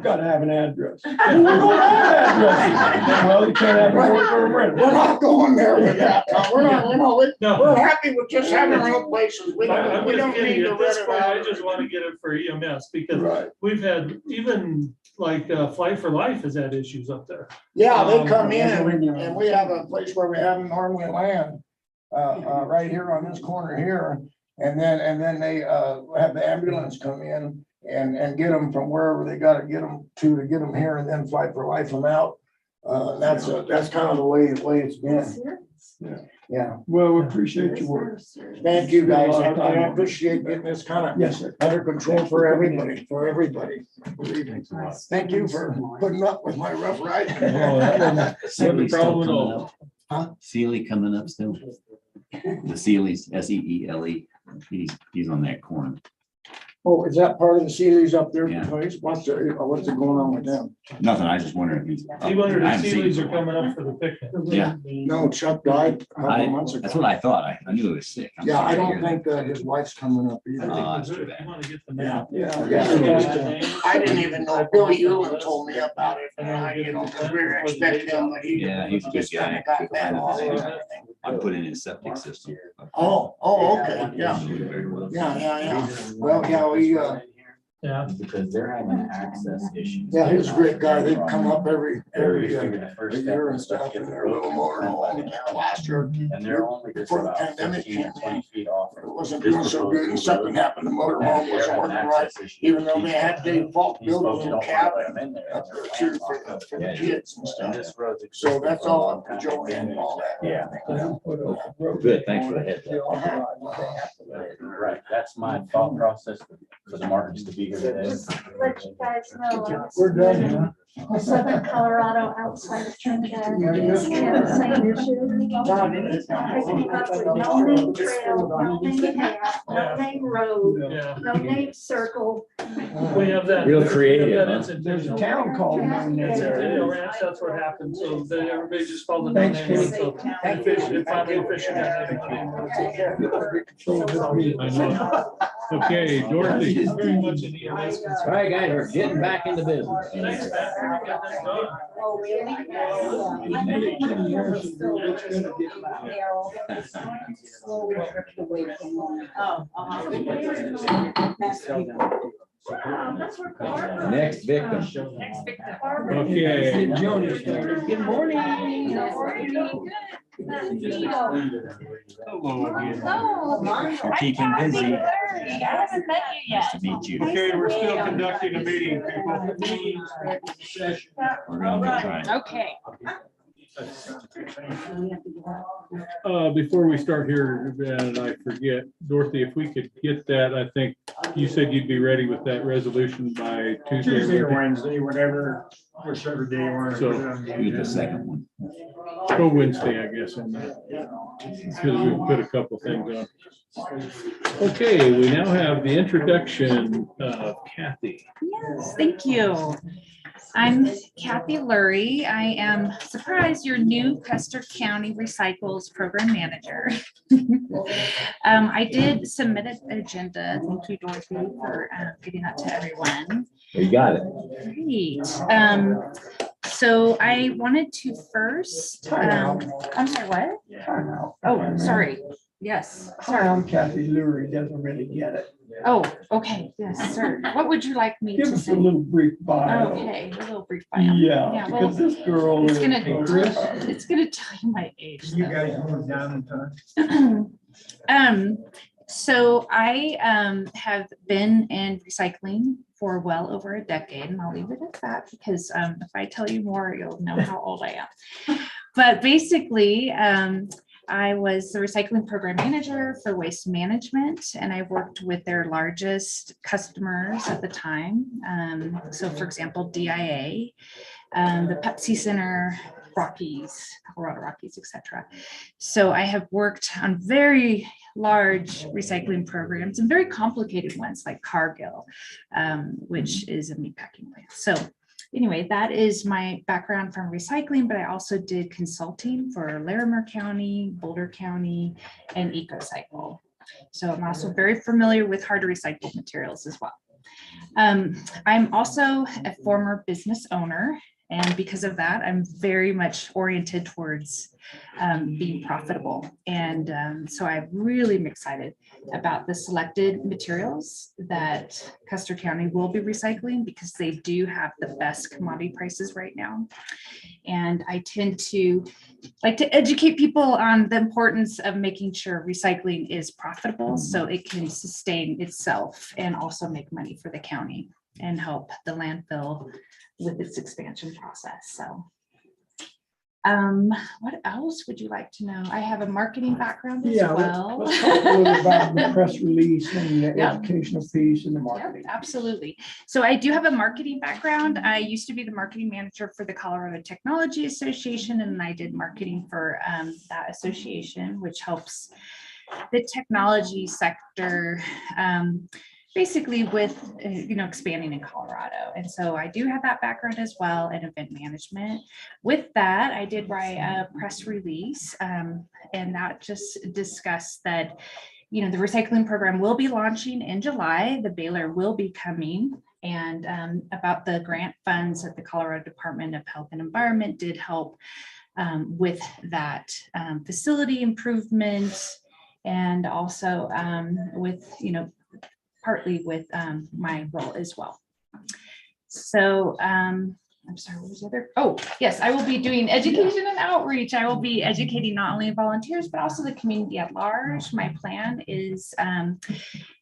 Gotta have an address. Well, you can't have a short-term rental. We're not going there with that, Tom. We're not, No. we're happy with just having our own places. We I'm don't just need kidding. to At this rent it point, I out. just want to get it for EMS because Right. we've had, even like Flight for Life has had issues up there. Yeah, they come in and we have a place where we have them normally land, right here on this corner here. And then they, have the ambulance come in and get them from wherever they gotta get them to get them here and then Flight for Life them out. That's kind of the way it's been. Yeah, Well, we appreciate your work. thank you guys. I appreciate getting this kind of Yes, sir. under control for everybody. Believe me. Thank you for putting up with my rough ride. Not a problem at all. Sealy coming up still. The Sealy's, SEELE. He's on that corner. Oh, is that part of the Sealy's up there? Yeah. Place? What's it going on with them? Nothing, I just wondering if he's. He wondered I if haven't seen Sealy's him are for a while. coming up for the picnic. Yeah. No, Chuck died a couple of months ago. That's what I thought. I knew he was sick. I'm Yeah, sorry I to don't hear that. think his wife's coming up I either. think that's we're too good. bad. You want to get the Yeah, map. yeah. I didn't even know. Billy Ewing told me about it. And I, because we were expecting him, but he. Yeah, he's a good just kinda guy. got that all and everything. I put in a septic system. Oh, okay, yeah. Yeah. Well, yeah, Yeah. Because they're having access issues. yeah, he was a great guy. They'd come up every Figured the first a step year and was stuff, to and get they're a little more last year. And they're only just Before the about pandemic 15 came, 20 feet off. It wasn't doing so good, and something happened, the motor home wasn't working right, even though they had Dave Falk build a little cabin up there too for the kids and stuff. So that's all up to Joanne and all that. Yeah. Good, thanks for the heads up. Right, that's my thought process for the Martins to be here today. Just let you guys know. We're done, huh? Southern Colorado outside of Trinidad is the same issue. I came up with no name trail, no name path, no name road, Yeah, no name circle. we have that. Real creative, we have that huh? incident. There's a town called down It's a there. video ranch, that's what happened, so everybody just followed the Thanks, name, Katie. so it finally officially got I know. Okay, Dorothy. very much in EMS. All right, guys, we're getting back into business. Thanks, Matt, for getting this done. Next victim. Okay. Get Joni started. Good morning. You're keeping busy. Nice Nice to meet you. Okay, we're still conducting a meeting, people. We're gonna be trying. Okay. Before we start here, and I forget, Dorothy, if we could get that, I think you said you'd be ready with that resolution by Tuesday. Tuesday or Wednesday, whatever, whichever day you want to So- put it on the Do the agenda. second one. Go Wednesday, I guess, on that. Because we put a couple things on. Okay, we now have the introduction of Kathy. Yes, thank you. I'm Kathy Lurie. I am surprised your new Custer County Recycles Program Manager. I did submit an agenda. Thank you, Dorothy, for getting that to everyone. You got it. Great. So I wanted to first, I'm sorry, what? Oh, sorry. Yes, sorry. Tom Kathy Lurie doesn't really get it. Oh, okay, yes, sir. What would you like me Give to us say? a little brief bio. Okay, a little brief bio. Yeah, Yeah, well, because this girl it's is. it's gonna tell you my age. You though. guys move down in time. So I have been in recycling for well over a decade, and I'll leave it at that because if I tell you more, you'll know how old I am. But basically, I was the recycling program manager for waste management, and I worked with their largest customers at the time. So for example, DIA, the Pepsi Center, Rockies, Colorado Rockies, etc. So I have worked on very large recycling programs and very complicated ones like Cargill, which is a meatpacking plant. So anyway, that is my background from recycling, but I also did consulting for Larimer County, Boulder County, and EcoCycle. So I'm also very familiar with hard to recycle materials as well. I'm also a former business owner, and because of that, I'm very much oriented towards being profitable. And so I really am excited about the selected materials that Custer County will be recycling because they do have the best commodity prices right now. And I tend to like to educate people on the importance of making sure recycling is profitable so it can sustain itself and also make money for the county and help the landfill with its expansion process. So what else would you like to know? I have a marketing background as Yeah, well. let's talk a little about the press release and the Yep. educational piece and the Yep, marketing. absolutely. So I do have a marketing background. I used to be the marketing manager for the Colorado Technology Association, and I did marketing for that association, which helps the technology sector basically with, expanding in Colorado. And so I do have that background as well in event management. With that, I did write a press release and that just discussed that, the recycling program will be launching in July. The Baylor will be coming, and about the grant funds that the Colorado Department of Health and Environment did help with that facility improvement and also with, partly with my role as well. So I'm sorry, what was the other? Oh, yes, I will be doing education and outreach. I will be educating not only volunteers, but also the community at large. My plan is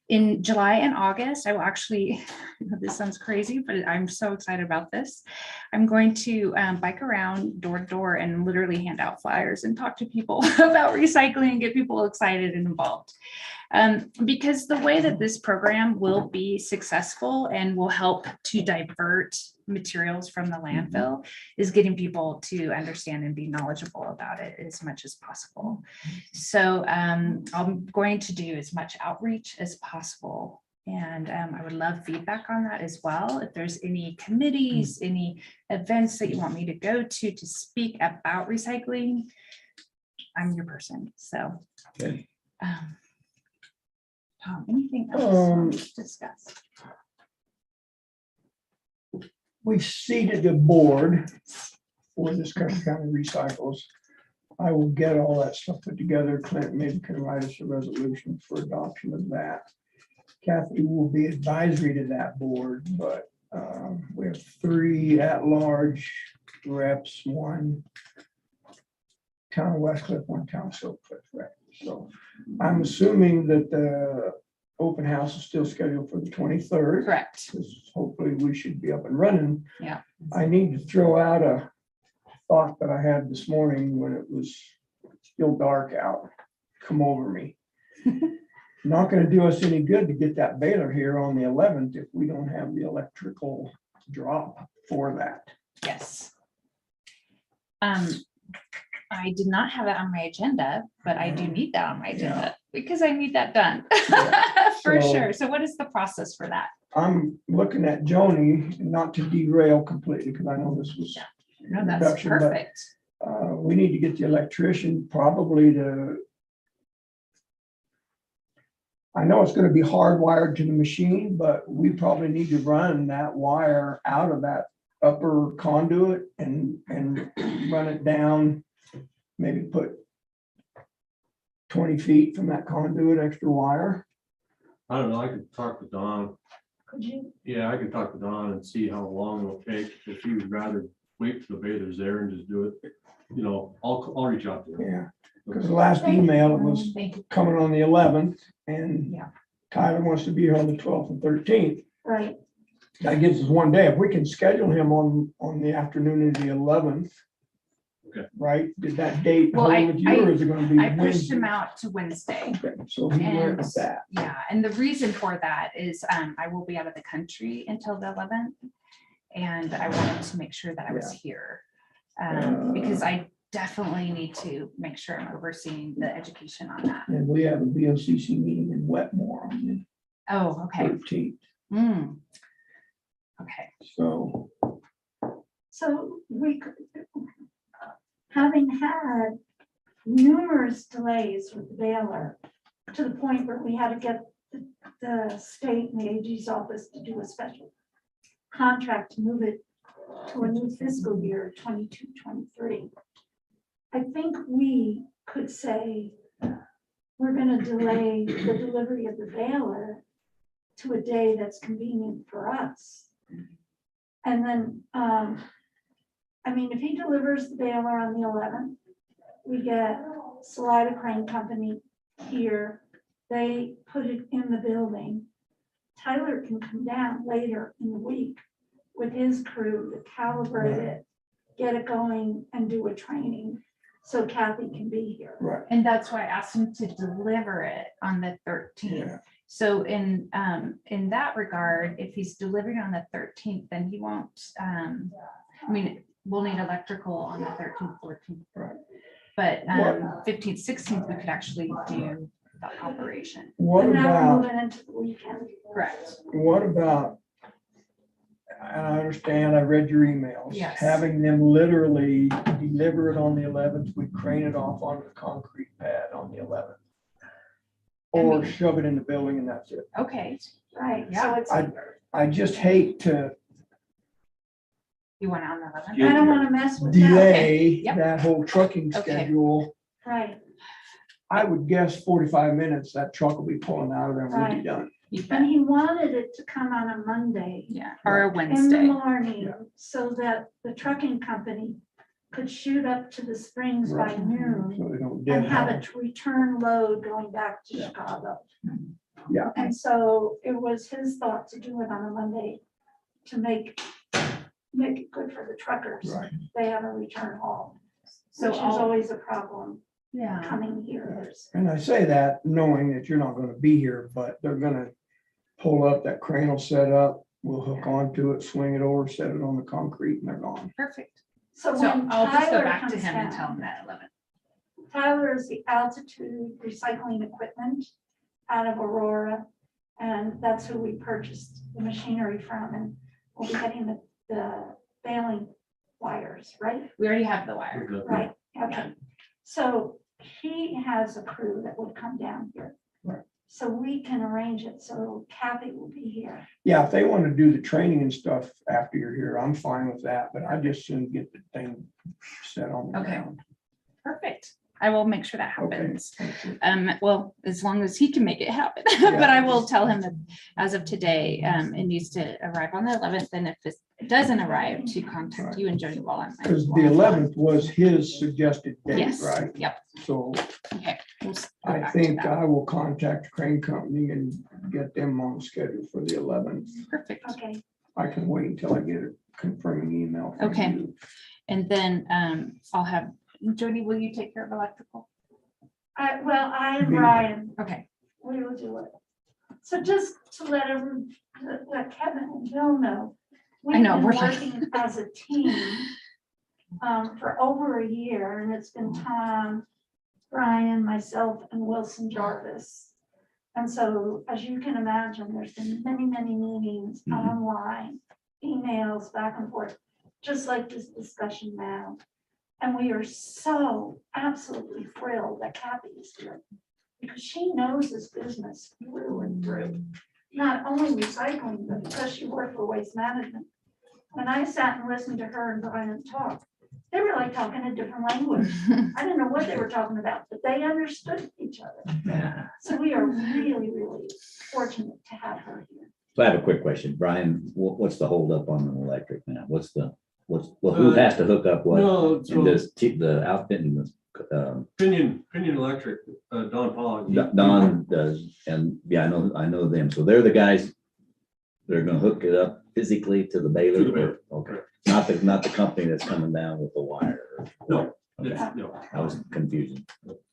in July and August, I will actually, this sounds crazy, but I'm so excited about this. I'm going to bike around door to door and literally hand out flyers and talk to people about recycling and get people excited and involved. Because the way that this program will be successful and will help to divert materials from the landfill is getting people to understand and be knowledgeable about it as much as possible. So I'm going to do as much outreach as possible. And I would love feedback on that as well. If there's any committees, any events that you want me to go to speak about recycling, I'm your person. So. Okay. Tom, anything else to discuss? We've seated a board for this Custer County Recycles. I will get all that stuff put together. Clint maybe can write us a resolution for adoption of that. Kathy will be advisory to that board, but we have 3 at-large reps, 1 town of Westcliff, 1 town of Silvercliff rep. So I'm assuming that the open house is still scheduled for the 23rd. Correct. Hopefully we should be up and running. Yeah. I need to throw out a thought that I had this morning when it was still dark out. Come over me. Not going to do us any good to get that baler here on the 11th if we don't have the electrical drop for that. Yes. I did not have that on my agenda, but I do need that on my agenda because I need that done for sure. So what is the process for that? I'm looking at Joni, not to derail completely, because I know this was. No, that's introduction, but, perfect. we need to get the electrician probably to. I know it's going to be hardwired to the machine, but we probably need to run that wire out of that upper conduit and run it down. Maybe put 20 feet from that conduit, extra wire. I don't know, I could talk to Don. Could you? Yeah, I could talk to Don and see how long it'll take. If he would rather wait till the baler's there and just do it, I'll reach out to him. Yeah, because the last email it was coming on the 11th and Tyler wants to be here on the 12th and 13th. Right. That gives us 1 day. If we can schedule him on the afternoon of the 11th. Okay. Right? Did that date Well, hold with you or is it going to be I pushed Wednesday? him out to Wednesday. Okay, so he went with that. Yeah, and the reason for that is I will be out of the country until the 11th. And I wanted to make sure that I was here because I definitely need to make sure I'm overseeing the education on that. And we have a BOCC meeting in Wetmore on the Oh, okay. 13th. Okay. So we could, having had numerous delays with the baler to the point where we had to get the state and the AG's office to do a special contract to move it to a new fiscal year, 22-23. I think we could say we're going to delay the delivery of the baler to a day that's convenient for us. And then, if he delivers the baler on the 11th, we get Salida Crane Company here. They put it in the building. Tyler can come down later in the week with his crew to calibrate it, get it going and do a training so Kathy can be here. Right. And that's why I asked him to deliver it on the 13th. Yeah. So in that regard, if he's delivering on the 13th, then he won't, we'll need electrical on the 13th, 14th. Right. But 15th, 16th, we could actually do the operation. What And now we're about, moving into the weekend. Correct. what about, and I understand, I read your emails. Yes. Having them literally deliver it on the 11th, we crane it off onto the concrete pad on the 11th. Or shove it in the building and that's it. Okay. Right. Yeah. So it's, I just hate to You want on the 11th? I don't want to mess with that. delay Yep. that whole trucking Okay. schedule. Right, I would guess 45 minutes, that truck will be pulling out of there and we'll be Right. done. You and bet. he wanted it to come on a Monday Yeah, or a in the Wednesday. morning, Yeah. so that the trucking company could shoot up to the Springs by Right. noon So they don't and dead have haul. a return load going back to Yeah. Chicago. Yeah. And so it was his thought to do it on a Monday to make it good for the truckers. Right. They have a return haul, So which is I'll- always a problem Yeah. coming here. There's- And I say that knowing that you're not gonna be here, but they're gonna pull up, that crane will set up, we'll hook onto it, swing it over, set it on the concrete, and they're gone. Perfect. So So when I'll just go Tyler back to comes him and tell him down, that 11th. Tyler is the altitude recycling equipment out of Aurora. And that's who we purchased the machinery from, and we'll be getting the baling wires, right? We already have the wire. Right, okay. So he has a crew that would come down here. Right. So we can arrange it, so Kathy will be here. Yeah, if they want to do the training and stuff after you're here, I'm fine with that, but I just soon get the thing set on the Okay. ground. Perfect. I will make sure that Okay. happens. Thank you. Well, as long as he can make it happen, Yeah. but I will tell him that as of today, it needs to arrive on the 11th. And if it doesn't arrive, to contact you and Jody while I'm. Because the 11th was his suggested date, Yes, right? yep. So Okay. We'll go I back to think that. I will contact the crane company and get them on schedule for the 11th. Perfect. Okay, I can wait until I get a confirming email. from Okay. you. And then I'll have, Jody, will you take care of electrical? I and Ryan, Okay. we will do it. So just to let Kevin and Bill know. I know, We've we're been like- working as a team for over a year, and it's been Tom, Brian, myself, and Wilson Jarvis. And so, as you can imagine, there's been many, many meetings online, emails back and forth, just like this discussion now. And we are so absolutely thrilled that Kathy is here, because she knows this business through and through. Not only recycling, but because she worked for Waste Management. When I sat and listened to her and Brian talk, they were like talking a different language. I didn't know what they were talking about, but they understood each other. So we are really, really fortunate to have her here. So I have a quick question. Brian, what's the holdup on the electric now? Who has to hook up what? No, And so does the outfit and the, Pinion Electric, Don Pollock. Don does, and yeah, I know them. So they're the guys, they're gonna hook it up physically to the baler? To the baler. Okay, not the company that's coming down with the wire. No. Okay. No. I was confusing.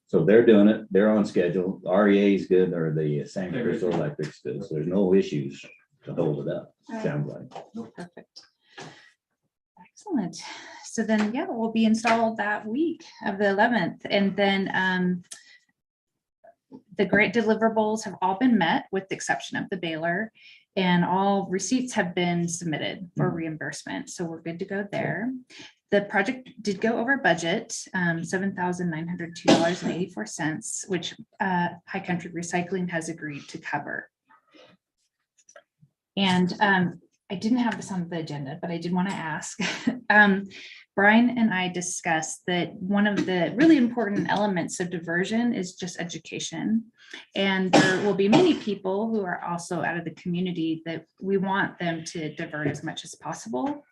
So they're doing it, they're on schedule, REA is good, or the San Cristobal Electric's good, so there's no issues to hold it up, sounds like. Perfect. Excellent. So then, yeah, we'll be installed that week of the 11th. And then the grant deliverables have all been met with the exception of the baler. And all receipts have been submitted for reimbursement. So we're good to go there. The project did go over budget, $7,902.84, which High Country Recycling has agreed to cover. And I didn't have this on the agenda, but I did want to ask. Brian and I discussed that one of the really important elements of diversion is just education. And there will be many people who are also out of the community that we want them to divert as much as possible,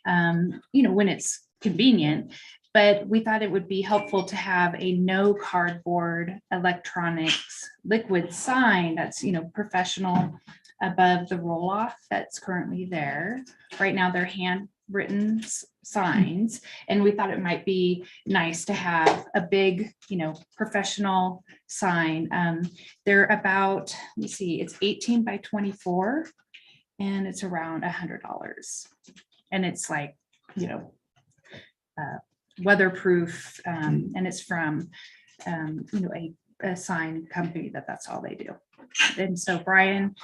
when it's convenient. But we thought it would be helpful to have a no cardboard electronics liquid sign that's, professional above the roll-off that's currently there. Right now, they're handwritten signs, and we thought it might be nice to have a big, professional sign. They're about, let me see, it's 18 by 24, and it's around $100. And it's like, weatherproof, and it's from, a sign company that's all they do. And so Brian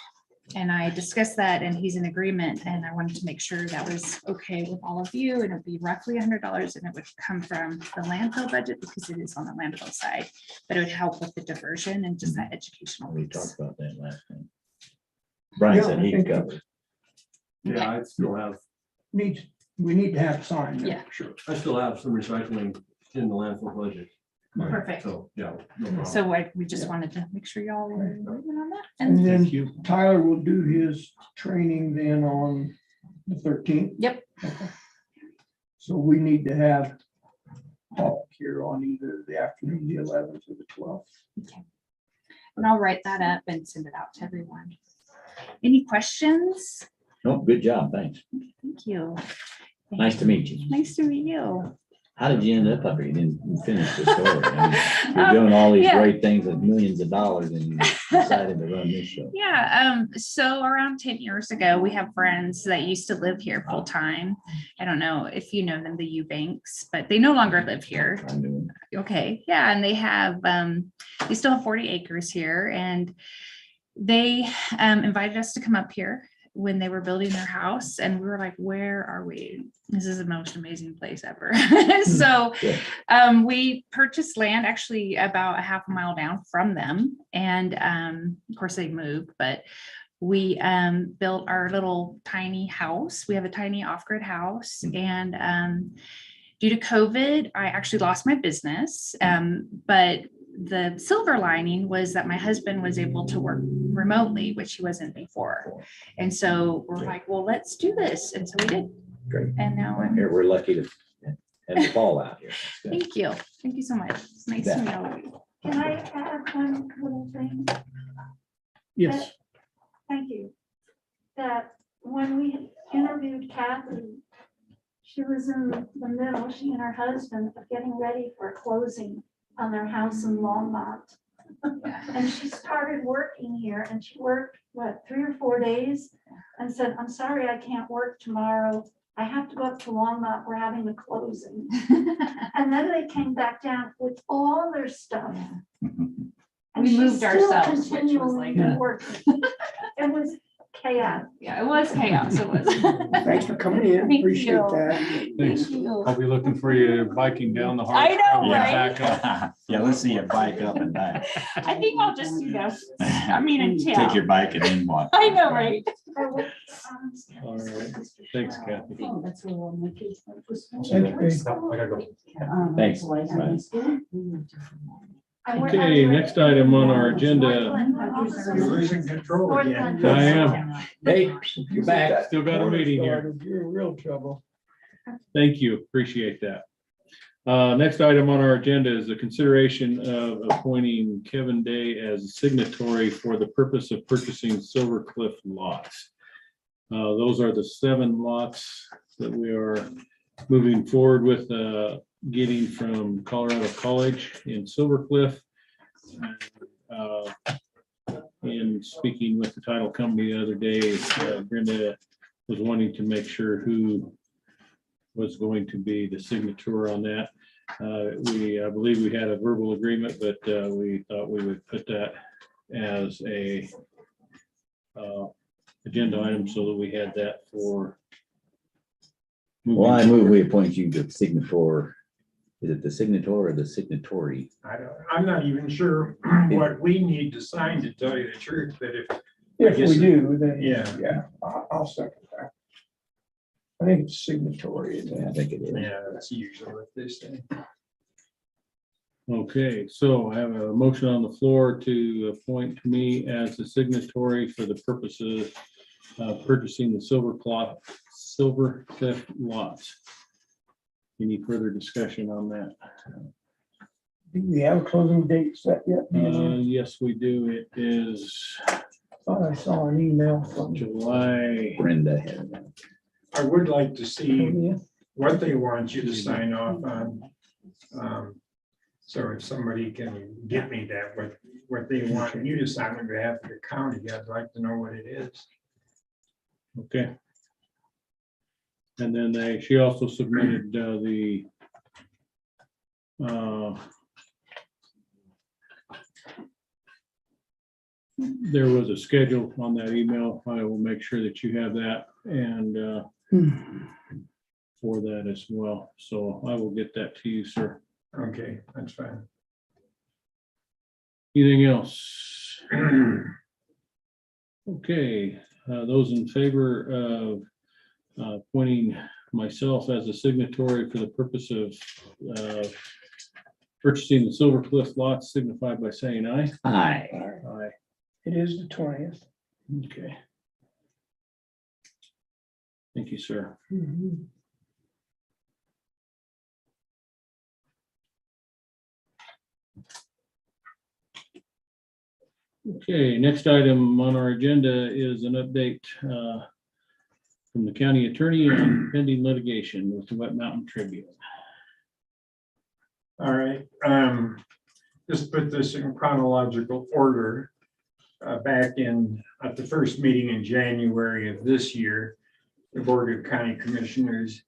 and I discussed that, and he's in agreement, and I wanted to make sure that was okay with all of you, and it'd be roughly $100, and it would come from the landfill budget because it is on the landfill side, but it would help with the diversion and just that educational We piece. talked about that last time. Brian said Yeah, I he'd think cover it. Yeah, I still have Needs, we need to have a sign there. Yeah. Sure. I still have some recycling in the landfill budget. Perfect. So, yeah. no problem. So we just wanted to make sure y'all were moving on that. And And then Thank you. Tyler will do his training then on the 13th. Yep. So we need to have Hawk here on either the afternoon, the 11th or the 12th. and I'll write that up and send it out to everyone. Any questions? No, good job, thanks. Thank you. Nice to meet you. Nice to meet you. How did you end up here? You didn't finish the story. I mean, you're doing all these yeah. great things with millions of dollars and you decided to run this show. Yeah, so around 10 years ago, we have friends that used to live here full time. I don't know if you know them, the Eubanks, but they no longer live here. I'm doing. Okay, yeah, and they have they still have 40 acres here, and they invited us to come up here when they were building their house, and we were like, where are we? This is the most amazing place ever. So we purchased land actually about a half a mile down from them, and of course they moved, but we built our little tiny house. We have a tiny off-grid house, and due to COVID, I actually lost my business, but the silver lining was that my husband was able to work remotely, which he wasn't before. And so we're like, well, let's do this. And so we did. Great. And now I'm, Here, we're lucky to have the fall out here. That's good. thank you. Thank you so much. It's nice to meet all of you. Can I add one little thing? Yes. Thank you. That when we interviewed Kathy, she was in the middle, she and her husband, of getting ready for a closing on their house in Longmont. And she started working here, and she worked, what, 3 or 4 days, and said, I'm sorry, I can't work tomorrow. I have to go up to Longmont. We're having a closing. And then they came back down with all their stuff. And We she's moved still ourselves, which was continually like- working. It was chaos. Yeah, it was chaos. It was. Thanks for coming in. Thank Appreciate you. that. Thanks. you. I'll be looking for you biking down the. I know, Hard Trail and right? back up. Yeah, let's see you bike up and back. I think I'll just, I mean, until. Take your bike and then walk. I know, right? All right. Thanks, Kathy. Thanks, Dave. I gotta go. Thanks. Bye. Okay, next item on our agenda. You're losing control again. I am. Hey, you're back. Still got a meeting here. Started, you're in real trouble. Thank you. Appreciate that. Next item on our agenda is the consideration of appointing Kevin Day as a signatory for the purpose of purchasing Silver Cliff lots. Those are the 7 lots that we are moving forward with, getting from Colorado College in Silver Cliff. In speaking with the title company the other day, Brenda was wanting to make sure who was going to be the signature on that. I believe we had a verbal agreement, but we thought we would put that as a agenda item so that we had that for. Well, I move we appoint you the signator. Is it the signator or the signatory? I'm not even sure what we need to sign, to tell you the truth, but If guess we it- do, then, Yeah. yeah, I'll second that. I think it's signatory. isn't Yeah, I it? think it is. yeah, that's usually what they say. Okay, so I have a motion on the floor to appoint me as the signatory for the purposes of purchasing the Silver Cliff lots. Any further discussion on that? Do we have a closing date set yet? Yes, we do. It is Thought I saw an email from July. Brenda had that. I would like to see you. what they want you to sign off on. So if somebody can get me that, what they want you to sign on behalf of the county, I'd like to know what it is. Okay. And then she also submitted there was a schedule on that email. I will make sure that you have that and for that as well. So I will get that to you, sir. Okay, that's fine. Anything else? Okay, those in favor of appointing myself as a signatory for the purpose of purchasing the Silver Cliff lots, signify by saying aye. Aye. Aye. It is the 20th. Okay. Thank you, sir. Okay, next item on our agenda is an update from the county attorney on pending litigation with the Wet Mountain Tribune. All right, just put this in chronological order. Back at the first meeting in January of this year, the Board of County Commissioners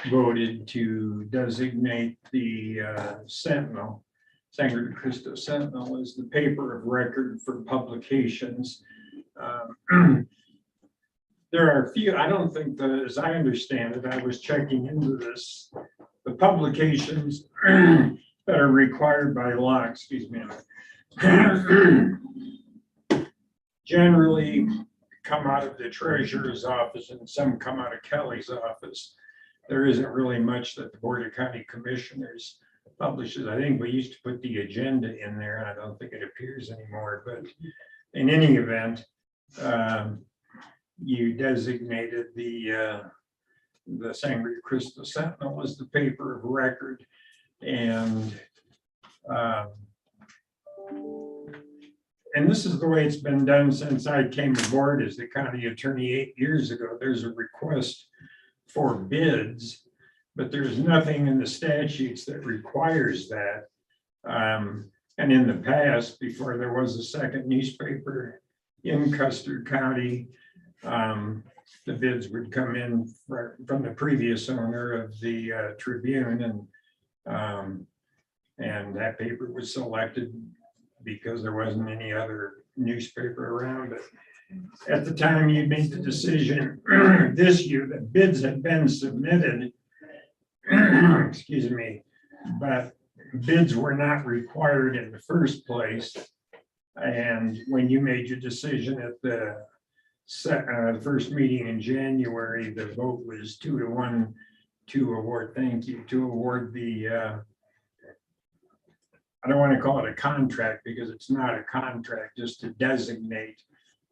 voted to designate the Sentinel, Sangre de Cristo Sentinel, as the paper of record for publications. There are a few, I don't think that, as I understand it, I was checking into this, the publications that are required by law, excuse me, generally come out of the treasurer's office and some come out of Kelly's office. There isn't really much that the Board of County Commissioners publishes. I think we used to put the agenda in there, and I don't think it appears anymore, but in any event, you designated the Sangre de Cristo Sentinel as the paper of record, and this is the way it's been done since I came aboard as the county attorney 8 years ago. There's a request for bids, but there's nothing in the statutes that requires that. And in the past, before there was a second newspaper in Custer County, the bids would come in from the previous owner of the Tribune, and that paper was selected because there wasn't any other newspaper around. But at the time you made the decision this year that bids had been submitted, excuse me, but bids were not required in the first place. And when you made your decision at the first meeting in January, the vote was 2-1 to award, to award the, I don't want to call it a contract because it's not a contract, just to designate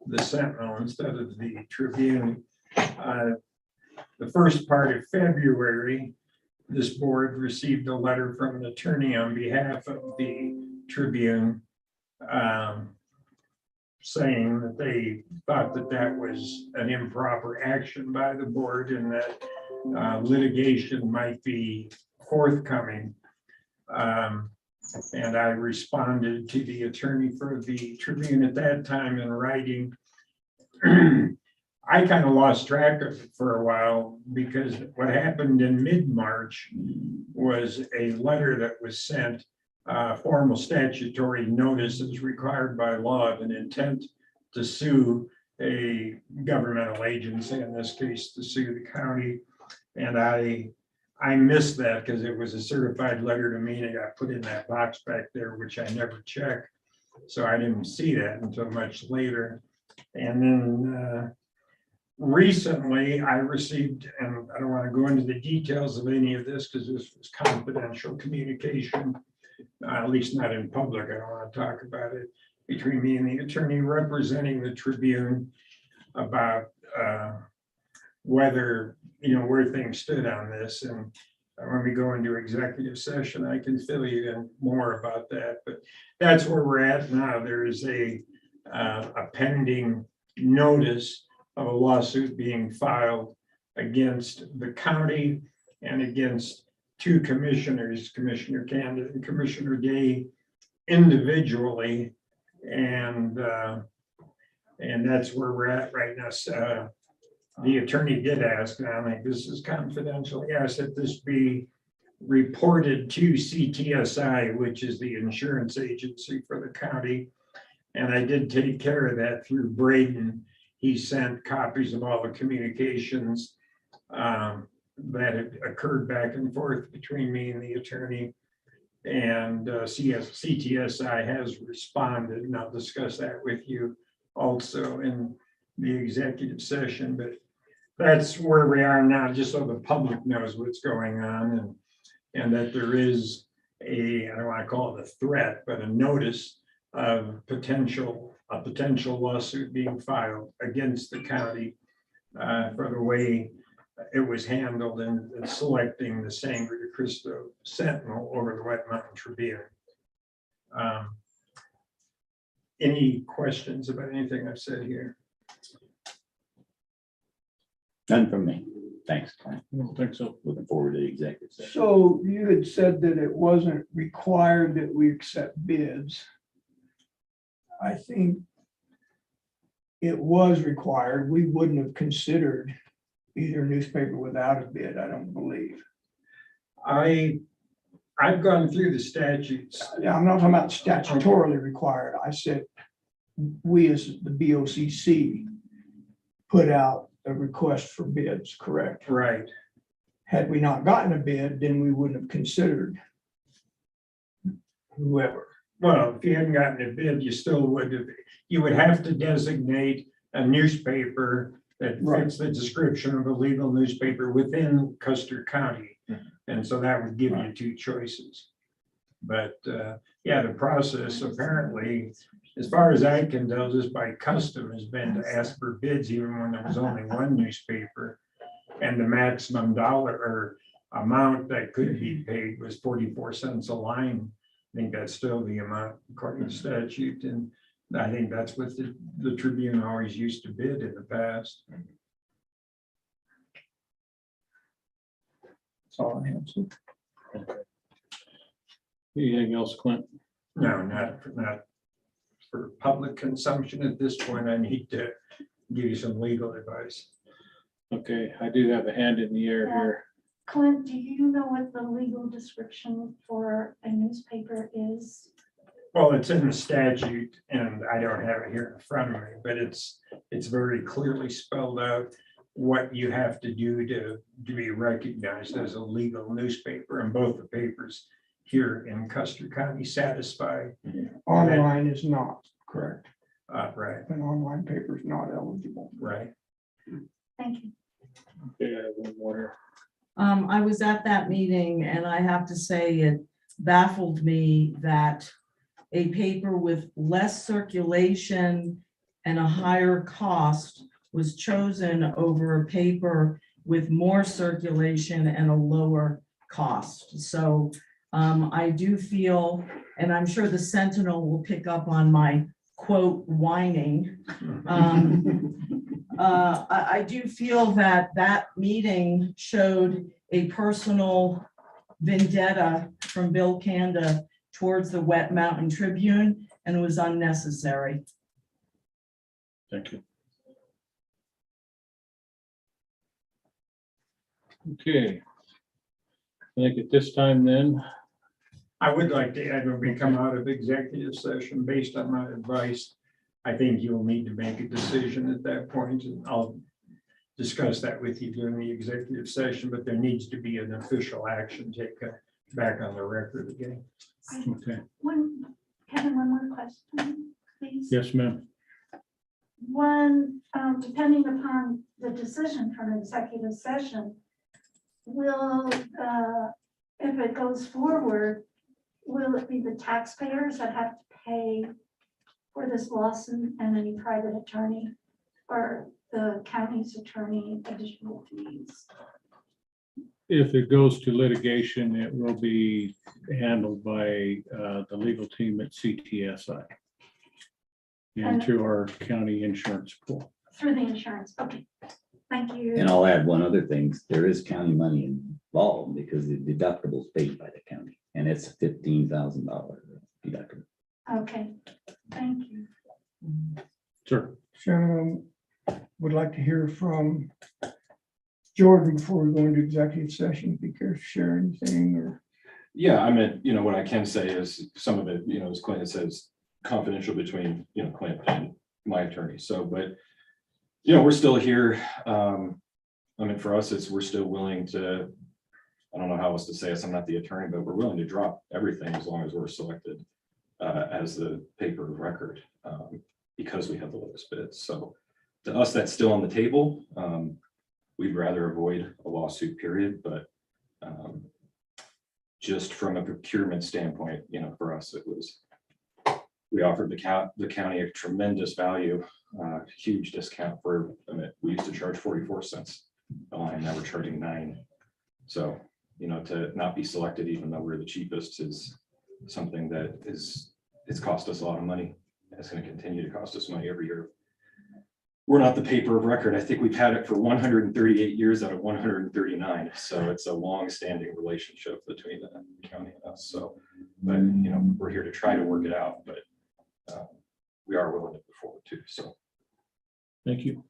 the Sentinel instead of the Tribune. The first part of February, this board received a letter from an attorney on behalf of the Tribune saying that they thought that that was an improper action by the board and that litigation might be forthcoming. And I responded to the attorney for the Tribune at that time in writing. I kind of lost track of it for a while because what happened in mid-March was a letter that was sent, formal statutory notice as required by law of an intent to sue a governmental agency, in this case, to sue the county. And I missed that because it was a certified letter to me and it got put in that box back there, which I never checked. So I didn't see that until much later. And then recently I received, and I don't want to go into the details of any of this because this was confidential communication, at least not in public. I don't want to talk about it, between me and the attorney representing the Tribune about whether, where things stood on this. And when we go into executive session, I can fill you in more about that, but that's where we're at now. There is a pending notice of a lawsuit being filed against the county and against two commissioners, Commissioner Candid and Commissioner Day, individually. And that's where we're at right now. The attorney did ask, and I think this is confidential, he asked that this be reported to CTSI, which is the insurance agency for the county. And I did take care of that through Braden. He sent copies of all the communications that had occurred back and forth between me and the attorney. And CTSI has responded, and I'll discuss that with you also in the executive session. But that's where we are now, just so the public knows what's going on and that there is I don't want to call it a threat, but a notice of a potential lawsuit being filed against the county for the way it was handled in selecting the Sangre de Cristo Sentinel over the Wet Mountain Tribune. Any questions about anything I've said here? None from me. Thanks, Clint. I don't think so. Looking forward to the executive session. So you had said that it wasn't required that we accept bids. I think it was required. We wouldn't have considered either newspaper without a bid, I don't believe. I've gone through the statutes. Yeah, I'm not talking about statutorily required. I said, we as the BOCC put out a request for bids, correct? Right. Had we not gotten a bid, then we wouldn't have considered whoever. Well, if you hadn't gotten a bid, you still would have, you would have to designate a newspaper that fits the description of a legal newspaper within Custer County. And so that would give you two choices. But yeah, the process apparently, as far as I can tell, just by custom has been to ask for bids even when there was only one newspaper. And the maximum dollar or amount that could be paid was 44 cents a line. I think that's still the amount according to statute. And I think that's what the Tribune always used to bid in the past. That's all I have. So. Anything else, Clint? No, not for public consumption at this point. I need to give you some legal advice. Okay, I do have a hand in the air here. Clint, do you know what the legal description for a newspaper is? Well, it's in the statute and I don't have it here in front of me, but it's very clearly spelled out what you have to do to be recognized as a legal newspaper, and both the papers here in Custer County satisfy. Online is not, correct? Right. An online paper is not eligible. Right. Thank you. Okay, I have one more here. I was at that meeting and I have to say it baffled me that a paper with less circulation and a higher cost was chosen over a paper with more circulation and a lower cost. So I do feel, and I'm sure the Sentinel will pick up on my quote whining. I do feel that meeting showed a personal vendetta from Bill Kanda towards the Wet Mountain Tribune and was unnecessary. Thank you. Okay. I think at this time then, I would like to add, when we come out of executive session, based on my advice, I think you'll need to make a decision at that point, and I'll discuss that with you during the executive session, but there needs to be an official action taken back on the record again. okay. Kevin, one more question, please. Yes, ma'am. One, depending upon the decision from executive session, will, if it goes forward, will it be the taxpayers that have to pay for this lawsuit and any private attorney, or the county's attorney additional fees? If it goes to litigation, it will be handled by the legal team at CTSI and through our county insurance pool. Through the insurance, okay, thank you. And I'll add one other thing. There is county money involved because the deductible is paid by the county, and it's $15,000 deductible. Okay, thank you. Sure. Chairman, would like to hear from Jordan before we go into executive session. If you care to share anything or. Yeah, I mean, what I can say is some of it, as Clint says, confidential between, Clint and my attorney. So, but, we're still here. I mean, for us, we're still willing to, I don't know how else to say this, I'm not the attorney, but we're willing to drop everything as long as we're selected as the paper of record because we have the lowest bid. So to us, that's still on the table. we'd rather avoid a lawsuit period, but just from a procurement standpoint, for us, it was, we offered the county a tremendous value, huge discount for, we used to charge 44 cents a line, now we're charging 9. So, to not be selected, even though we're the cheapest, is something that it's cost us a lot of money. It's going to continue to cost us money every year. We're not the paper of record. I think we've had it for 138 years out of 139. So it's a long-standing relationship between the county and us. So, but we're here to try to work it out, but we are willing to move forward too. So, Thank you.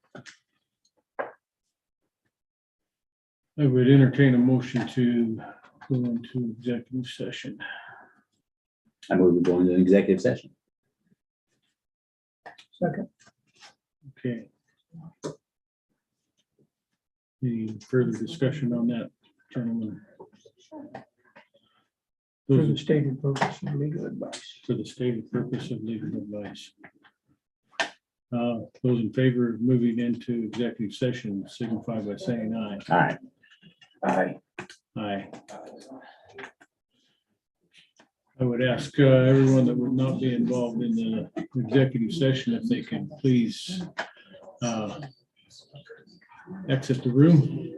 I would entertain a motion to go into executive session. I move we go into an executive session. Second. Okay. Any further discussion on that, gentlemen? For Those the are stated purpose of legal advice. for the stated purpose of legal advice. Those in favor of moving into executive session signify by saying aye. Aye. Aye. Aye. I would ask everyone that would not be involved in the executive session if they can please exit the room.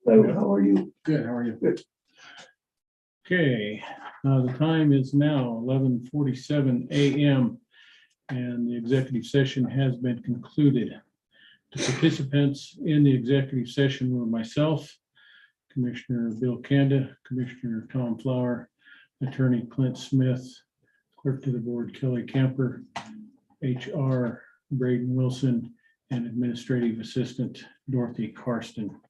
Hello, how are you? Good, how are you? Good. Okay, the time is now 11:47 a.m. and the executive session has been concluded. The participants in the executive session were myself, Commissioner Bill Kanda, Commissioner Tom Flower, Attorney Clint Smith, Clerk to the Board Kelly Camper, HR Braden Wilson, and Administrative Assistant Dorothy Karsten.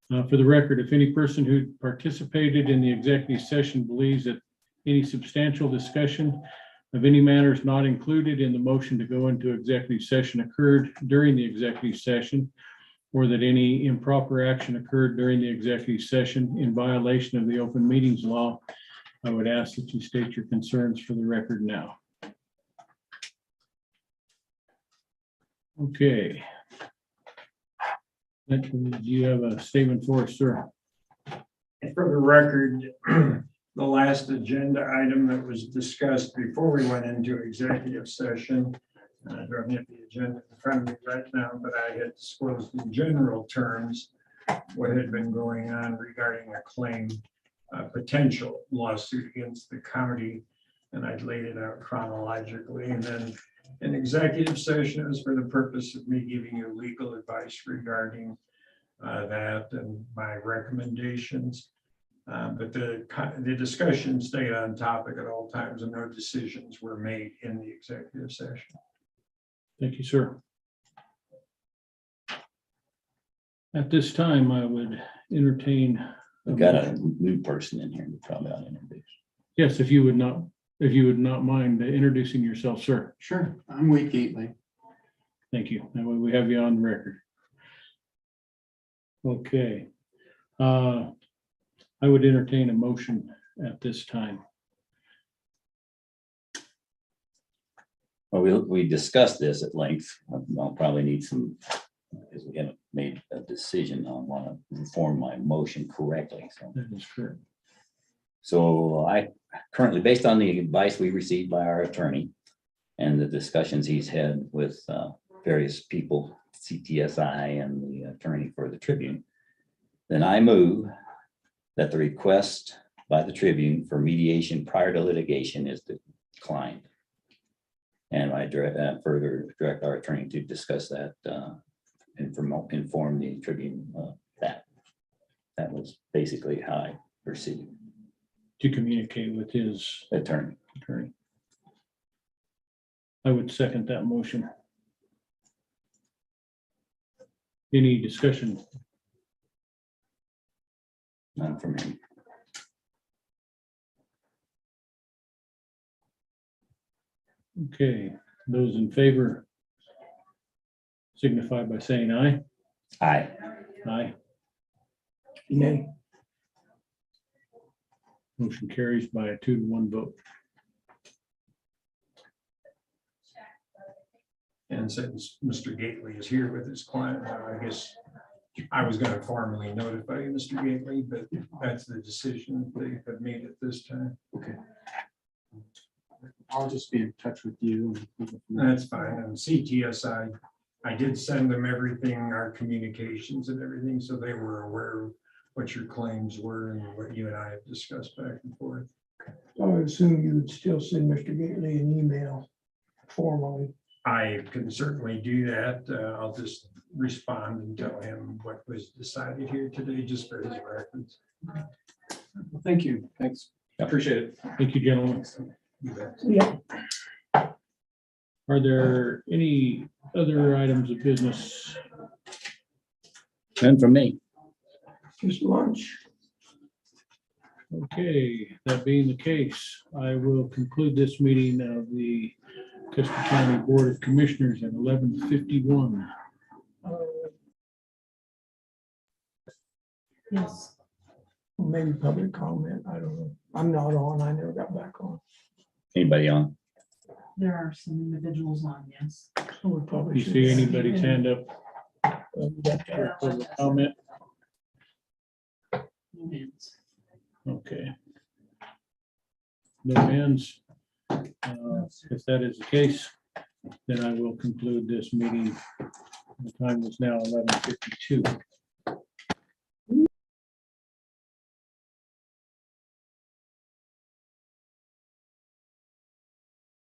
For the record, if any person who participated in the executive session believes that any substantial discussion of any matters not included in the motion to go into executive session occurred during the executive session, or that any improper action occurred during the executive session in violation of the open meetings law, I would ask that you state your concerns for the record now. Okay. Next, do you have a statement for us, sir? For the record, the last agenda item that was discussed before we went into executive session, I don't have the agenda in front of me right now, but I had disclosed in general terms what had been going on regarding a claim, potential lawsuit against the county, and I'd laid it out chronologically. And then an executive session is for the purpose of me giving you legal advice regarding that and my recommendations. But the discussion stayed on topic at all times and no decisions were made in the executive session. Thank you, sir. At this time, I would entertain. We've got a new person in here. We probably ought to introduce. Yes, if you would not mind introducing yourself, sir. Sure, I'm Wade Gately. Thank you. That way we have you on the record. Okay. I would entertain a motion at this time. Well, we discussed this at length. I'll probably need some, because we haven't made a decision on want to form my motion correctly. So That is correct. So I currently, based on the advice we received by our attorney and the discussions he's had with various people, CTSI and the attorney for the Tribune, then I move that the request by the Tribune for mediation prior to litigation is declined. And I further direct our attorney to discuss that and inform the Tribune that. That was basically how I perceived. To communicate with his Attorney. I would second that motion. Any discussion? None from him. Okay, those in favor signify by saying aye. Aye. Aye. Nay. Motion carries by a 2-to-1 vote. And since Mr. Gately is here with his client, I guess I was going to formally notify you, Mr. Gately, but that's the decision they have made at this time. Okay. I'll just be in touch with you. That's fine. And CTSI, I did send them everything, our communications and everything, so they were aware of what your claims were and what you and I have discussed back and forth. I would assume you would still send Mr. Gately an email formally. I can certainly do that. I'll just respond and tell him what was decided here today, just for his reference. Well, thank you. Thanks. I appreciate it. Thank you, gentlemen. You bet. Yeah. Are there any other items of business? None from me. Just lunch. Okay, that being the case, I will conclude this meeting of the Custer County Board of Commissioners at 11:51. Yes, Maybe public comment. I don't know. I'm not on. I never got back on. Anybody on? there are some individuals on, yes. So we probably You should- see anybody's hand up for public comment? No hands. Okay. No hands. If that is the case, then I will conclude this meeting. The time is now 11:52.